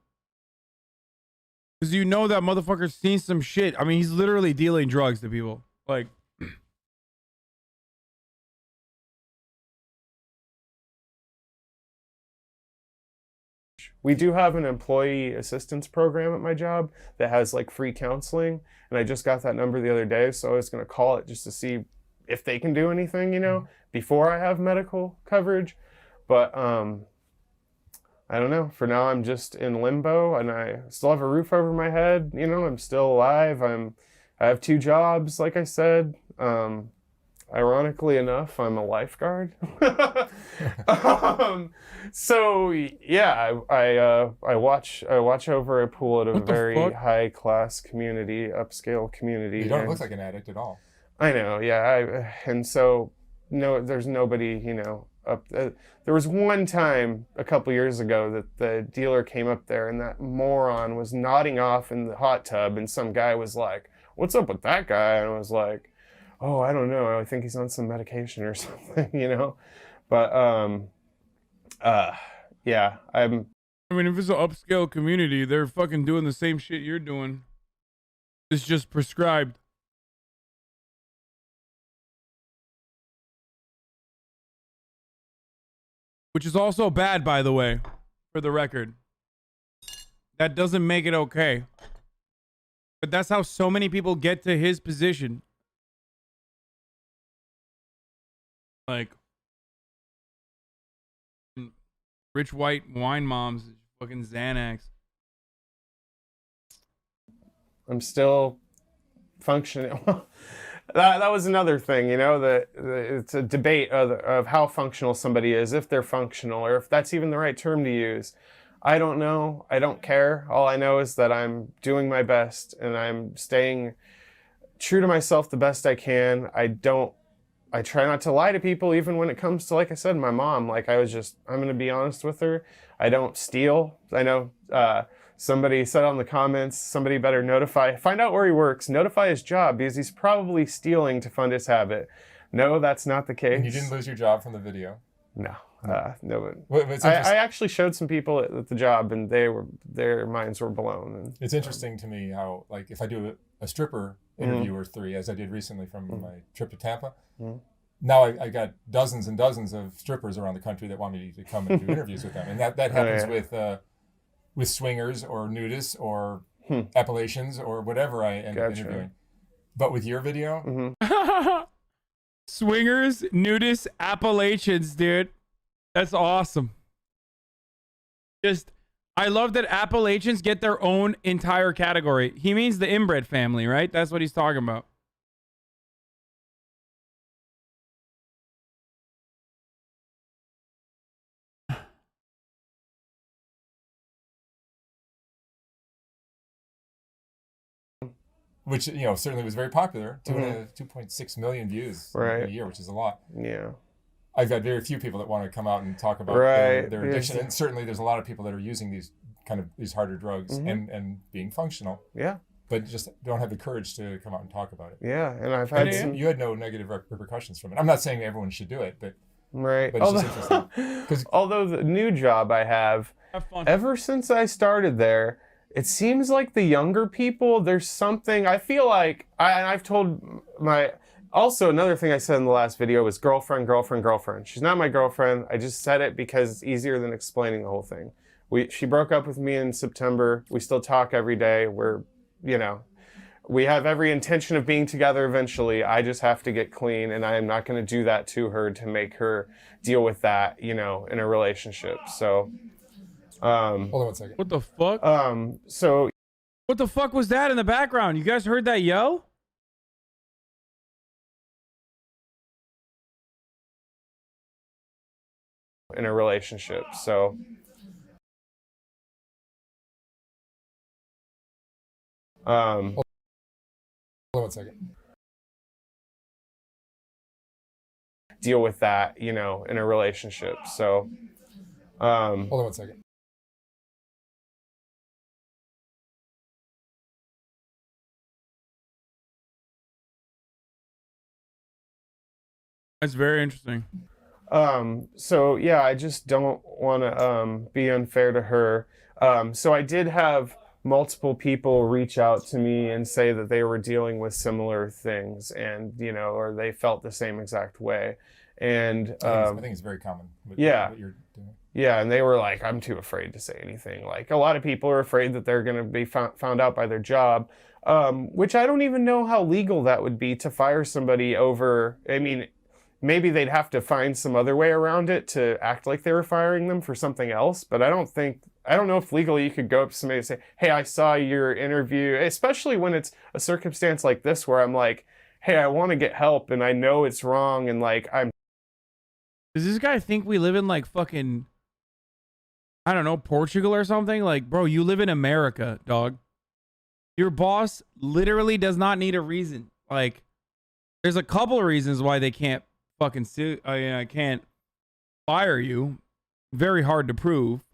Because that motherfucker's seen some shit. I mean, he's literally dealing drugs to people. Like, we do have an employee assistance program at my job that has like free counseling. And I just got that number the other day. So I was going to call it just to see if they can do anything, before I have medical coverage. But, I don't know. For now, I'm just in limbo and I still have a roof over my head. I'm still alive. I have 2 jobs, like I said. Ironically enough, I'm a lifeguard. So yeah, I watch over a pool at a very high class community, upscale community. You don't look like an addict at all. I know, yeah. And so no, there's nobody, up. There was one time a couple years ago that the dealer came up there and that moron was nodding off in the hot tub and some guy was like, "What's up with that guy?" And I was like, "Oh, I don't know. I think he's on some medication or something, But yeah, I mean, if it's an upscale community, they're fucking doing the same shit you're doing. It's just prescribed. Which is also bad, by the way, for the record. That doesn't make it okay. But that's how so many people get to his position. Like, rich white wine moms, fucking Xanax. I'm still functioning. That was another thing, it's a debate of how functional somebody is, if they're functional, or if that's even the right term to use. I don't know. I don't care. All I know is that I'm doing my best and I'm staying true to myself the best I can. I I try not to lie to people, even when it comes to, like I said, my mom. Like I'm going to be honest with her. I don't steal. I know somebody said on the comments, somebody better find out where he works, notify his job because he's probably stealing to fund his habit. No, that's not the case. And you didn't lose your job from the video? No. No. I actually showed some people at the job and their minds were blown. And, it's interesting to me how, like, if I do a stripper interview or 3, as I did recently from my trip to Tampa, now I got dozens and dozens of strippers around the country that want me to come and do interviews with them. And that happens with swingers or nudists or Appalachians or whatever I end up interviewing. But with your video... Swingers, nudists, Appalachians, dude. That's awesome. I love that Appalachians get their own entire category. He means the inbred family, right? That's what he's talking about. Which, certainly was very popular. 2.6 million views in a year, which is a lot. Yeah. I've got very few people that want to come out and talk about their addiction. And certainly there's a lot of people that are using these harder drugs and being functional. Yeah. But just don't have the courage to come out and talk about it. Yeah. And I've had you had no negative repercussions from it. I'm not saying everyone should do it, but but it's just interesting. Although the new job I have ever since I started there, it seems like the younger people, there's something, I feel like, I've told also another thing I said in the last video was girlfriend. She's not my girlfriend. I just said it because it's easier than explaining the whole thing. She broke up with me in September. We still talk every day. We have every intention of being together eventually. I just have to get clean, and I am not going to do that to her to make her deal with that, in a relationship. So... hold on 1 second. What the fuck? So what the fuck was that in the background? You guys heard that, yo? In a relationship. So hold on 1 second. Deal with that, in a relationship. So hold on 1 second. That's very interesting. So yeah, I just don't want to be unfair to her. So I did have multiple people reach out to me and say that they were dealing with similar things and, or they felt the same exact way. And I think it's very common. What you're doing. Yeah, and they were like, I'm too afraid to say anything. Like, a lot of people are afraid that they're going to be found out by their job, which I don't even know how legal that would be to fire somebody over. I mean, maybe they'd have to find some other way around it to act like they were firing them for something else. But I don't know if legally you could go up to somebody and say, hey, I saw your interview, especially when it's a circumstance like this where I'm like, hey, I want to get help and I know it's wrong. And like, Does this guy think we live in like fucking, I don't know, Portugal or something? Like, bro, you live in America, dog. Your boss literally does not need a reason. Like, there's a couple of reasons why they can't fucking sue. I can't fire you. Very hard to prove.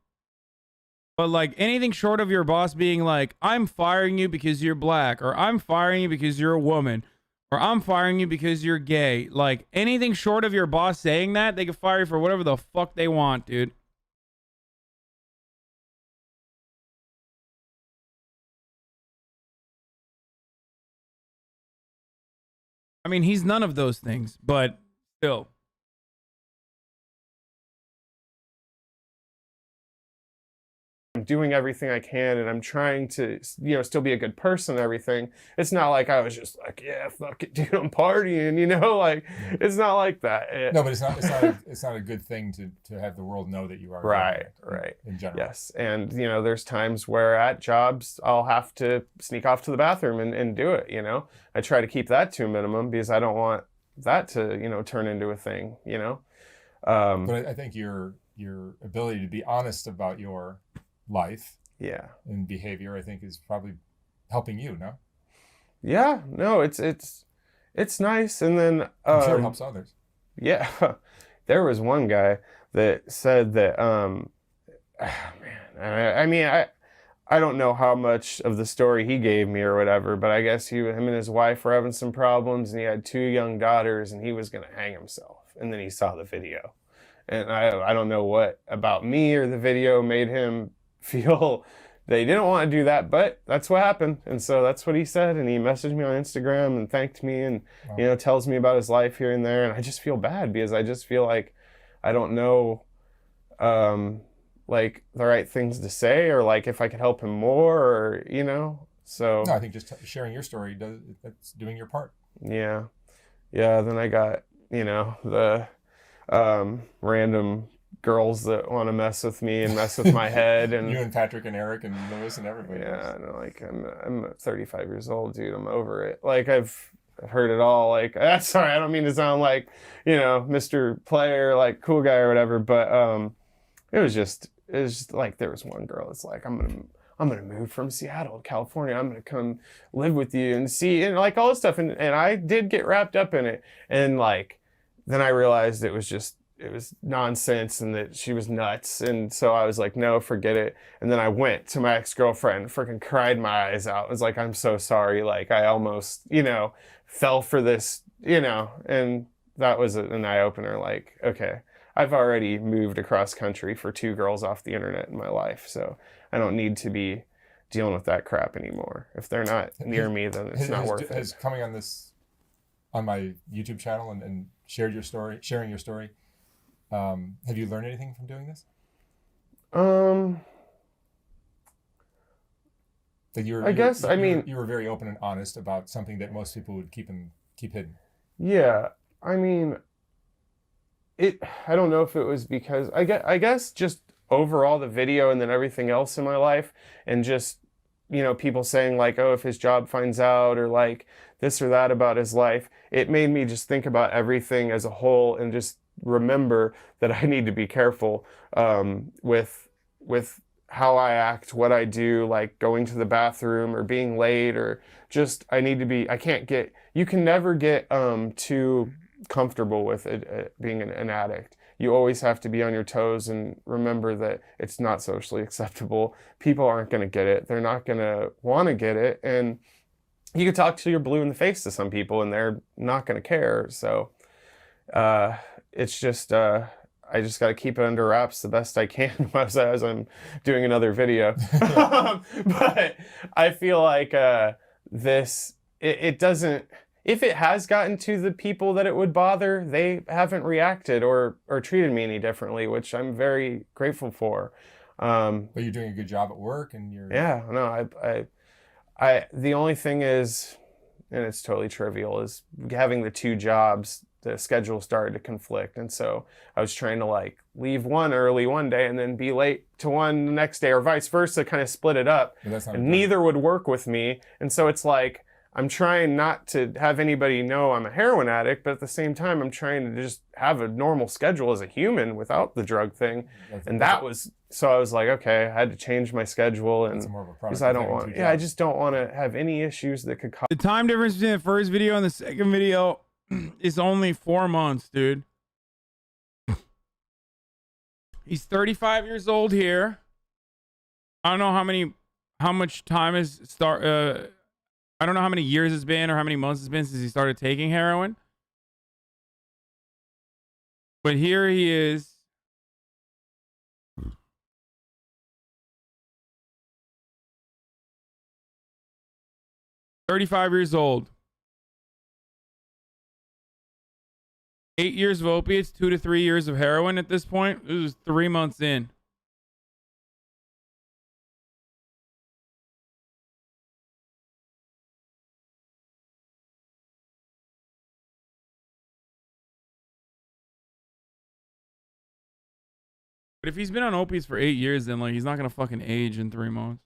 But like anything short of your boss being like, I'm firing you because you're black, or I'm firing you because you're a woman, or I'm firing you because you're gay. Like anything short of your boss saying that, they can fire you for whatever the fuck they want, dude. I mean, he's none of those things, but still. I'm doing everything I can and I'm trying to, still be a good person and everything. It's not like I was just like, yeah, fuck it, dude, I'm partying, like, it's not like that. No, but it's not a good thing to have the world know that you are. Right. In general. Yes. And, there's times where at jobs, I'll have to sneak off to the bathroom and do it, I try to keep that to a minimum because I don't want that to, turn into a thing, But I think your ability to be honest about your life and behavior, I think, is probably helping you, no? Yeah, no, it's it's nice. And then I'm sure it helps others. yeah, there was one guy that said that man, I mean I don't know how much of the story he gave me or whatever, but I guess him and his wife were having some problems, and he had 2 young daughters, and he was gonna hang himself. And then he saw the video, and I don't know what about me or the video made him feel they didn't want to do that, but that's what happened. And so that's what he said, and he messaged me on Instagram and thanked me, and tells me about his life here and there, and I just feel bad because I just feel like I don't know like the right things to say, or like if I could help him more, or so No, I think just sharing your story that's doing your part. yeah. Then I got the random girls that want to mess with me and mess with my head, and you and Patrick and Eric and Lewis and everybody yeah, else. no, like I'm 35 years old, dude. I'm over it. Like I've heard it all. Like sorry, I don't mean to sound like Mr. Player, like cool guy or whatever, but it was just like there was one girl that's like, I'm gonna move from Seattle to California. I'm gonna come live with you and see, and like all this stuff, and I did get wrapped up in it, and like then I realized it was nonsense and that she was nuts, and so I was like, no, forget it. And then I went to my ex-girlfriend, freaking cried my eyes out. I was like, I'm so sorry, like I almost fell for this, and that was an eye-opener. Like, okay, I've already moved across country for 2 girls off the internet in my life, so I don't need to be dealing with that crap anymore. If they're not near me, then it's not worth it. Has coming on my YouTube channel and sharing your story, have you learned anything from doing this? That you were very open and honest about something that most people would keep hidden. Yeah, I mean, I don't know if it was because I guess just overall the video and then everything else in my life, and just people saying like, oh, if his job finds out, or like this or that about his life, it made me just think about everything as a whole and just remember that I need to be careful with how I act, what I do, like going to the bathroom or being late, or just you can never get too comfortable with it, being an addict. You always have to be on your toes and remember that it's not socially acceptable. People aren't going to get it. They're not going to want to get it. And you can talk till you're blue in the face to some people and they're not going to care. So it's just, I just got to keep it under wraps the best I can as I'm doing another video. But I feel like it doesn't, if it has gotten to the people that it would bother, they haven't reacted or treated me any differently, which I'm very grateful for. But you're doing a good job at work, and you're... Yeah, no, I the only thing is, and it's totally trivial, is having the 2 jobs, the schedule started to conflict. And so I was trying to like leave one early one day and then be late to one the next day, or vice versa, kind of split it up. And neither would work with me. And so it's like, I'm trying not to have anybody know I'm a heroin addict, but at the same time, I'm trying to just have a normal schedule as a human without the drug thing. So I was like, okay, I had to change my schedule, and because I just don't want to have any issues that could cause. The time difference between the first video and the second video is only 4 months, dude. He's 35 years old here. I don't know how much time I don't know how many years it's been or how many months it's been since he started taking heroin. But here he is. $35 years old. 8 years of opiates, 2 to 3 years of heroin at this point. This is 3 months in. But if he's been on opiates for 8 years, then like he's not gonna fucking age in 3 months.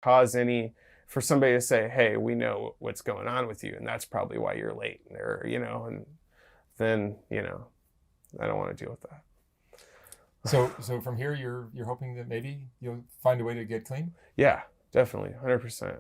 Cause any for somebody to say, hey, we know what's going on with you, and that's probably why you're late, or and then I don't want to deal with that. So from here, you're hoping that maybe you'll find a way to get clean? Yeah, definitely, 100%.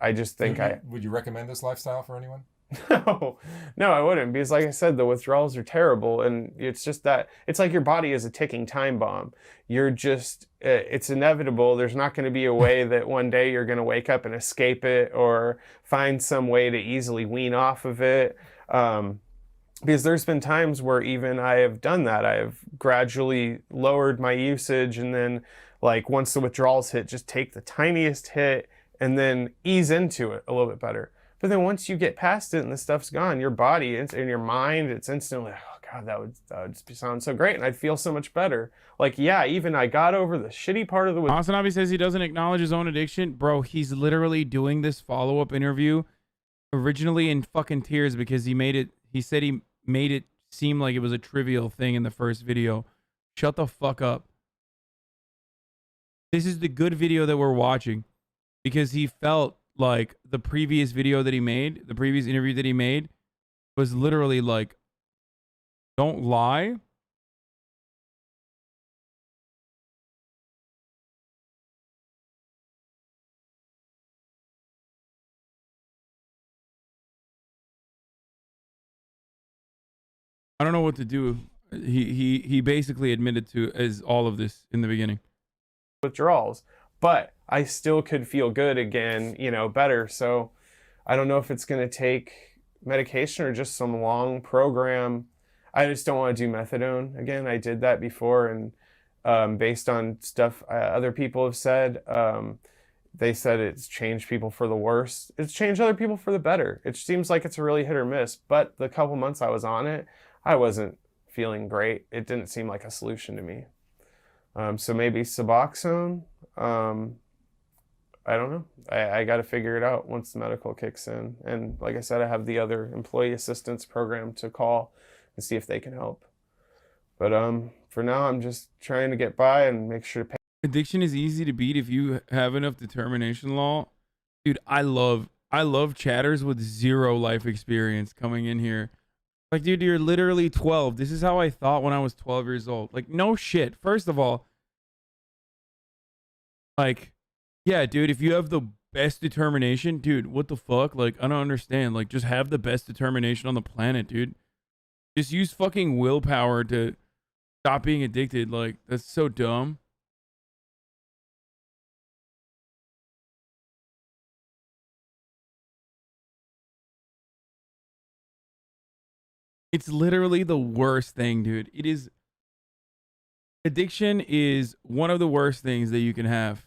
I just think would you recommend this lifestyle for anyone? No, I wouldn't, because like I said, the withdrawals are terrible, and it's just that it's like your body is a ticking time bomb. You're just it's inevitable. There's not going to be a way that one day you're going to wake up and escape it or find some way to easily wean off of it. Because there's been times where even I have done that. I have gradually lowered my usage, and then like once the withdrawals hit, just take the tiniest hit and then ease into it a little bit better. But then once you get past it and the stuff's gone, your body and your mind, it's instantly like, oh God, that would just sound so great, and I'd feel so much better. Like, yeah, even I got over the shitty part of the. Hasanabi says he doesn't acknowledge his own addiction. Bro, he's literally doing this follow-up interview originally in fucking tears because he said he made it seem like it was a trivial thing in the first video. Shut the fuck up. This is the good video that we're watching because he felt like the previous video that he made, the previous interview that he made was literally like, don't lie. I don't know what to do. He basically admitted to as all of this in the beginning. Withdrawals, but I still could feel good again, better. So I don't know if it's going to take medication or just some long program. I just don't want to do methadone again. I did that before, and based on stuff other people have said, they said it's changed people for the worse. It's changed other people for the better. It seems like it's a really hit or miss, but the couple months I was on it, I wasn't feeling great. It didn't seem like a solution to me. So maybe Suboxone. I don't know. I got to figure it out once the medical kicks in. And like I said, I have the other employee assistance program to call and see if they can help. But for now, I'm just trying to get by and make sure to pay. Addiction is easy to beat if you have enough determination, Law. Dude, I love chatters with zero life experience coming in here. Like, dude, you're literally 12. This is how I thought when I was 12 years old. Like, no shit. First of all, like, yeah, dude, if you have the best determination, dude, what the fuck? Like, I don't understand. Like, just have the best determination on the planet, dude. Just use fucking willpower to stop being addicted. Like, that's so dumb. It's literally the worst thing, dude. It is. Addiction is one of the worst things that you can have.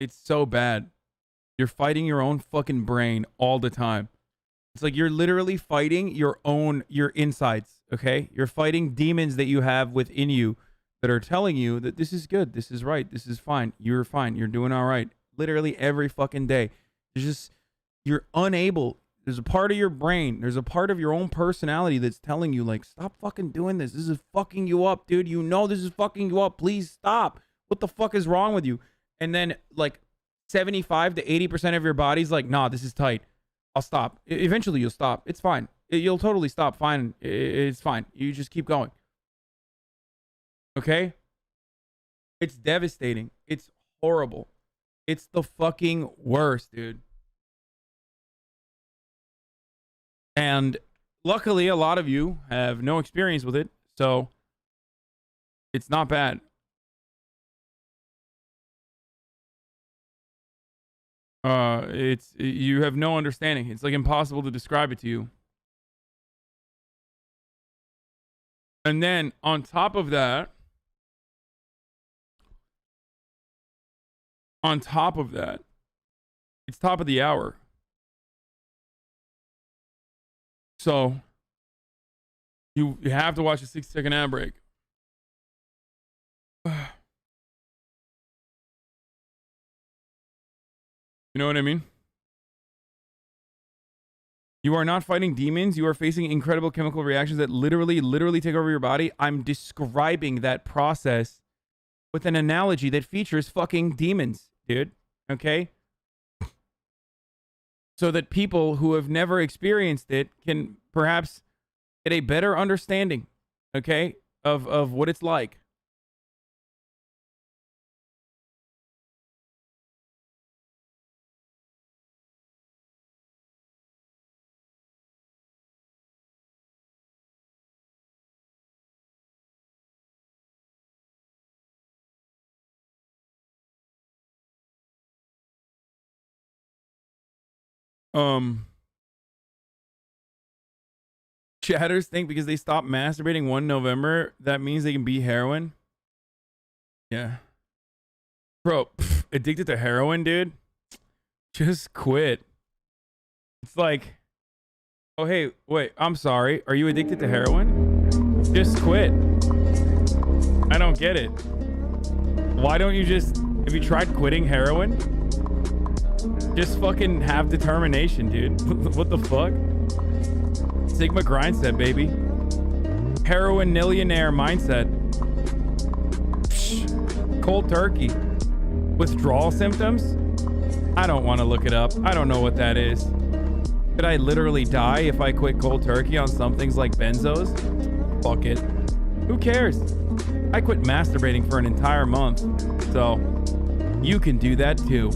It's so bad. You're fighting your own fucking brain all the time. It's like you're literally fighting your insides, okay? You're fighting demons that you have within you that are telling you that this is good, this is right, this is fine, you're fine, you're doing all right. Literally every fucking day. You're unable. There's a part of your brain, there's a part of your own personality that's telling you, like, stop fucking doing this. This is fucking you up, dude. You know this is fucking you up. Please stop. What the fuck is wrong with you? And then, like, 75 to 80% of your body's like, nah, this is tight. I'll stop. Eventually, you'll stop. It's fine. You'll totally stop. Fine. It's fine. You just keep going. Okay? It's devastating. It's horrible. It's the fucking worst, dude. And luckily, a lot of you have no experience with it, so it's not bad. You have no understanding. It's like impossible to describe it to you. And then on top of that, it's top of the hour. So you have to watch a 6-second ad break. You know what I mean? You are not fighting demons. You are facing incredible chemical reactions that literally take over your body. I'm describing that process with an analogy that features fucking demons, dude. Okay? So that people who have never experienced it can perhaps get a better understanding, okay, of what it's like. Chatters think because they stopped masturbating 1 November, that means they can beat heroin. Yeah. Bro, addicted to heroin, dude? Just quit. It's like, oh, hey, wait, I'm sorry. Are you addicted to heroin? Just quit. I don't get it. Why don't you just, have you tried quitting heroin? Just fucking have determination, dude. What the fuck? Sigma grindset, baby. Heroin millionaire mindset. Psh, cold turkey. Withdrawal symptoms? I don't want to look it up. I don't know what that is. Could I literally die if I quit cold turkey on some things like benzos? Fuck it. Who cares? I quit masturbating for an entire month. So, you can do that too.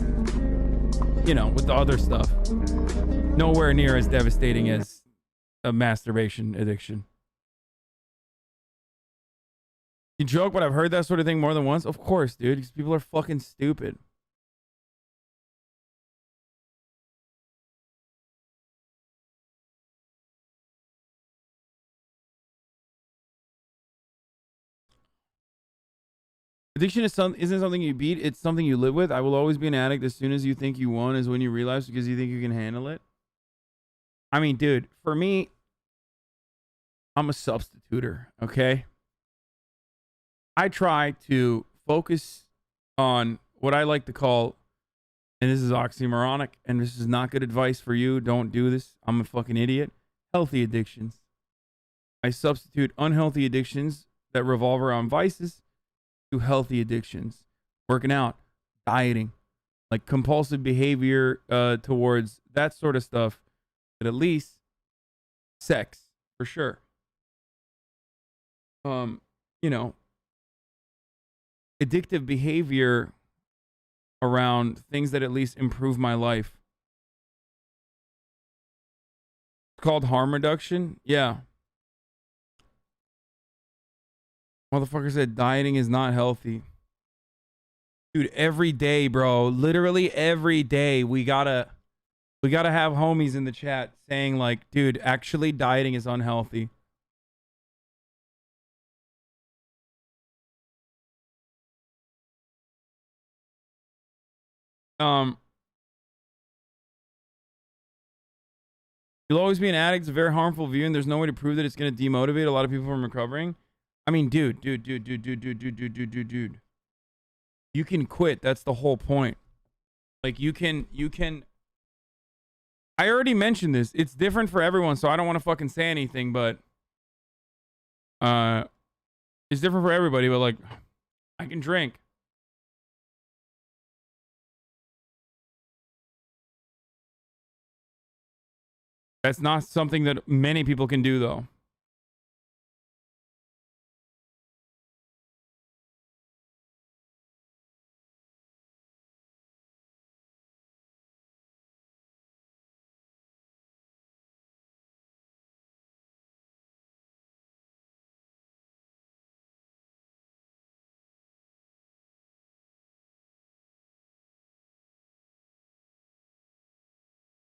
You know, with the other stuff. Nowhere near as devastating as a masturbation addiction. You joke, but I've heard that sort of thing more than once. Of course, dude, because people are fucking stupid. Addiction isn't something you beat. It's something you live with. I will always be an addict as soon as you think you won is when you relapse because you think you can handle it. I mean, dude, for me, I'm a substituter, okay? I try to focus on what I like to call, and this is oxymoronic, and this is not good advice for you. Don't do this. I'm a fucking idiot. Healthy addictions. I substitute unhealthy addictions that revolve around vices to healthy addictions. Working out, dieting, like compulsive behavior towards that sort of stuff, but at least sex, for sure. You know, addictive behavior around things that at least improve my life. It's called harm reduction. Yeah. Motherfucker said dieting is not healthy. Dude, every day, bro. Literally every day we gotta have homies in the chat saying like, dude, actually dieting is unhealthy. You'll always be an addict. It's a very harmful view, and there's no way to prove that it's going to demotivate a lot of people from recovering. I mean, dude. You can quit. That's the whole point. Like, you can. I already mentioned this. It's different for everyone, so I don't want to fucking say anything, but it's different for everybody, but like, I can drink. That's not something that many people can do, though.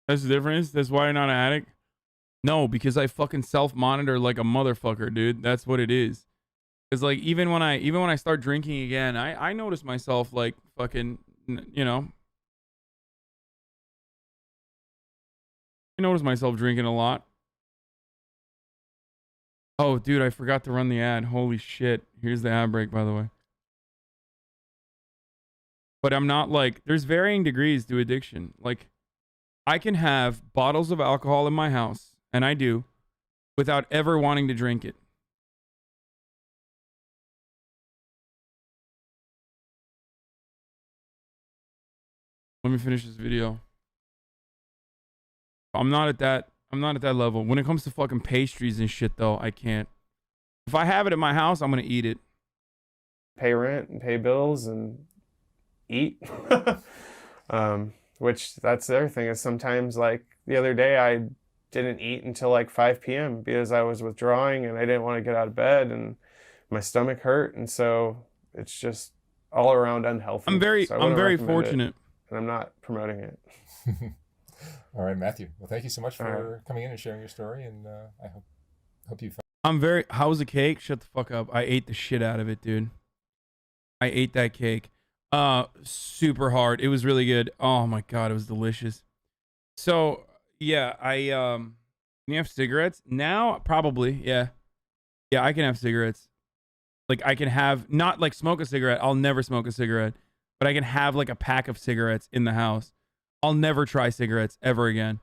That's the difference? That's why you're not an addict? No, because I fucking self-monitor like a motherfucker, dude. That's what it is. Because like even when I start drinking again, I notice myself like fucking, you know. I notice myself drinking a lot. Oh, dude, I forgot to run the ad. Holy shit. Here's the ad break, by the way. But I'm not like, there's varying degrees to addiction. Like, I can have bottles of alcohol in my house, and I do, without ever wanting to drink it. Let me finish this video. I'm not at that level. When it comes to fucking pastries and shit, though, I can't. If I have it at my house, I'm gonna eat it. Pay rent and pay bills and eat. Which that's the other thing is sometimes like the other day I didn't eat until like 5 p.m. because I was withdrawing and I didn't want to get out of bed and my stomach hurt. And so it's just all around unhealthy. I'm very so fortunate. and I'm not promoting it. All right, Matthew. Well, thank you so much All for coming in and sharing your story, and I hope you found. I'm very. How was the cake? Shut the fuck up. I ate the shit out of it, dude. I ate that cake. Super hard. It was really good. Oh my god, it was delicious. So yeah, can you have cigarettes now? Probably, yeah. Yeah, I can have cigarettes. Like I can have not like smoke a cigarette. I'll never smoke a cigarette, but I can have like a pack of cigarettes in the house. I'll never try cigarettes ever again.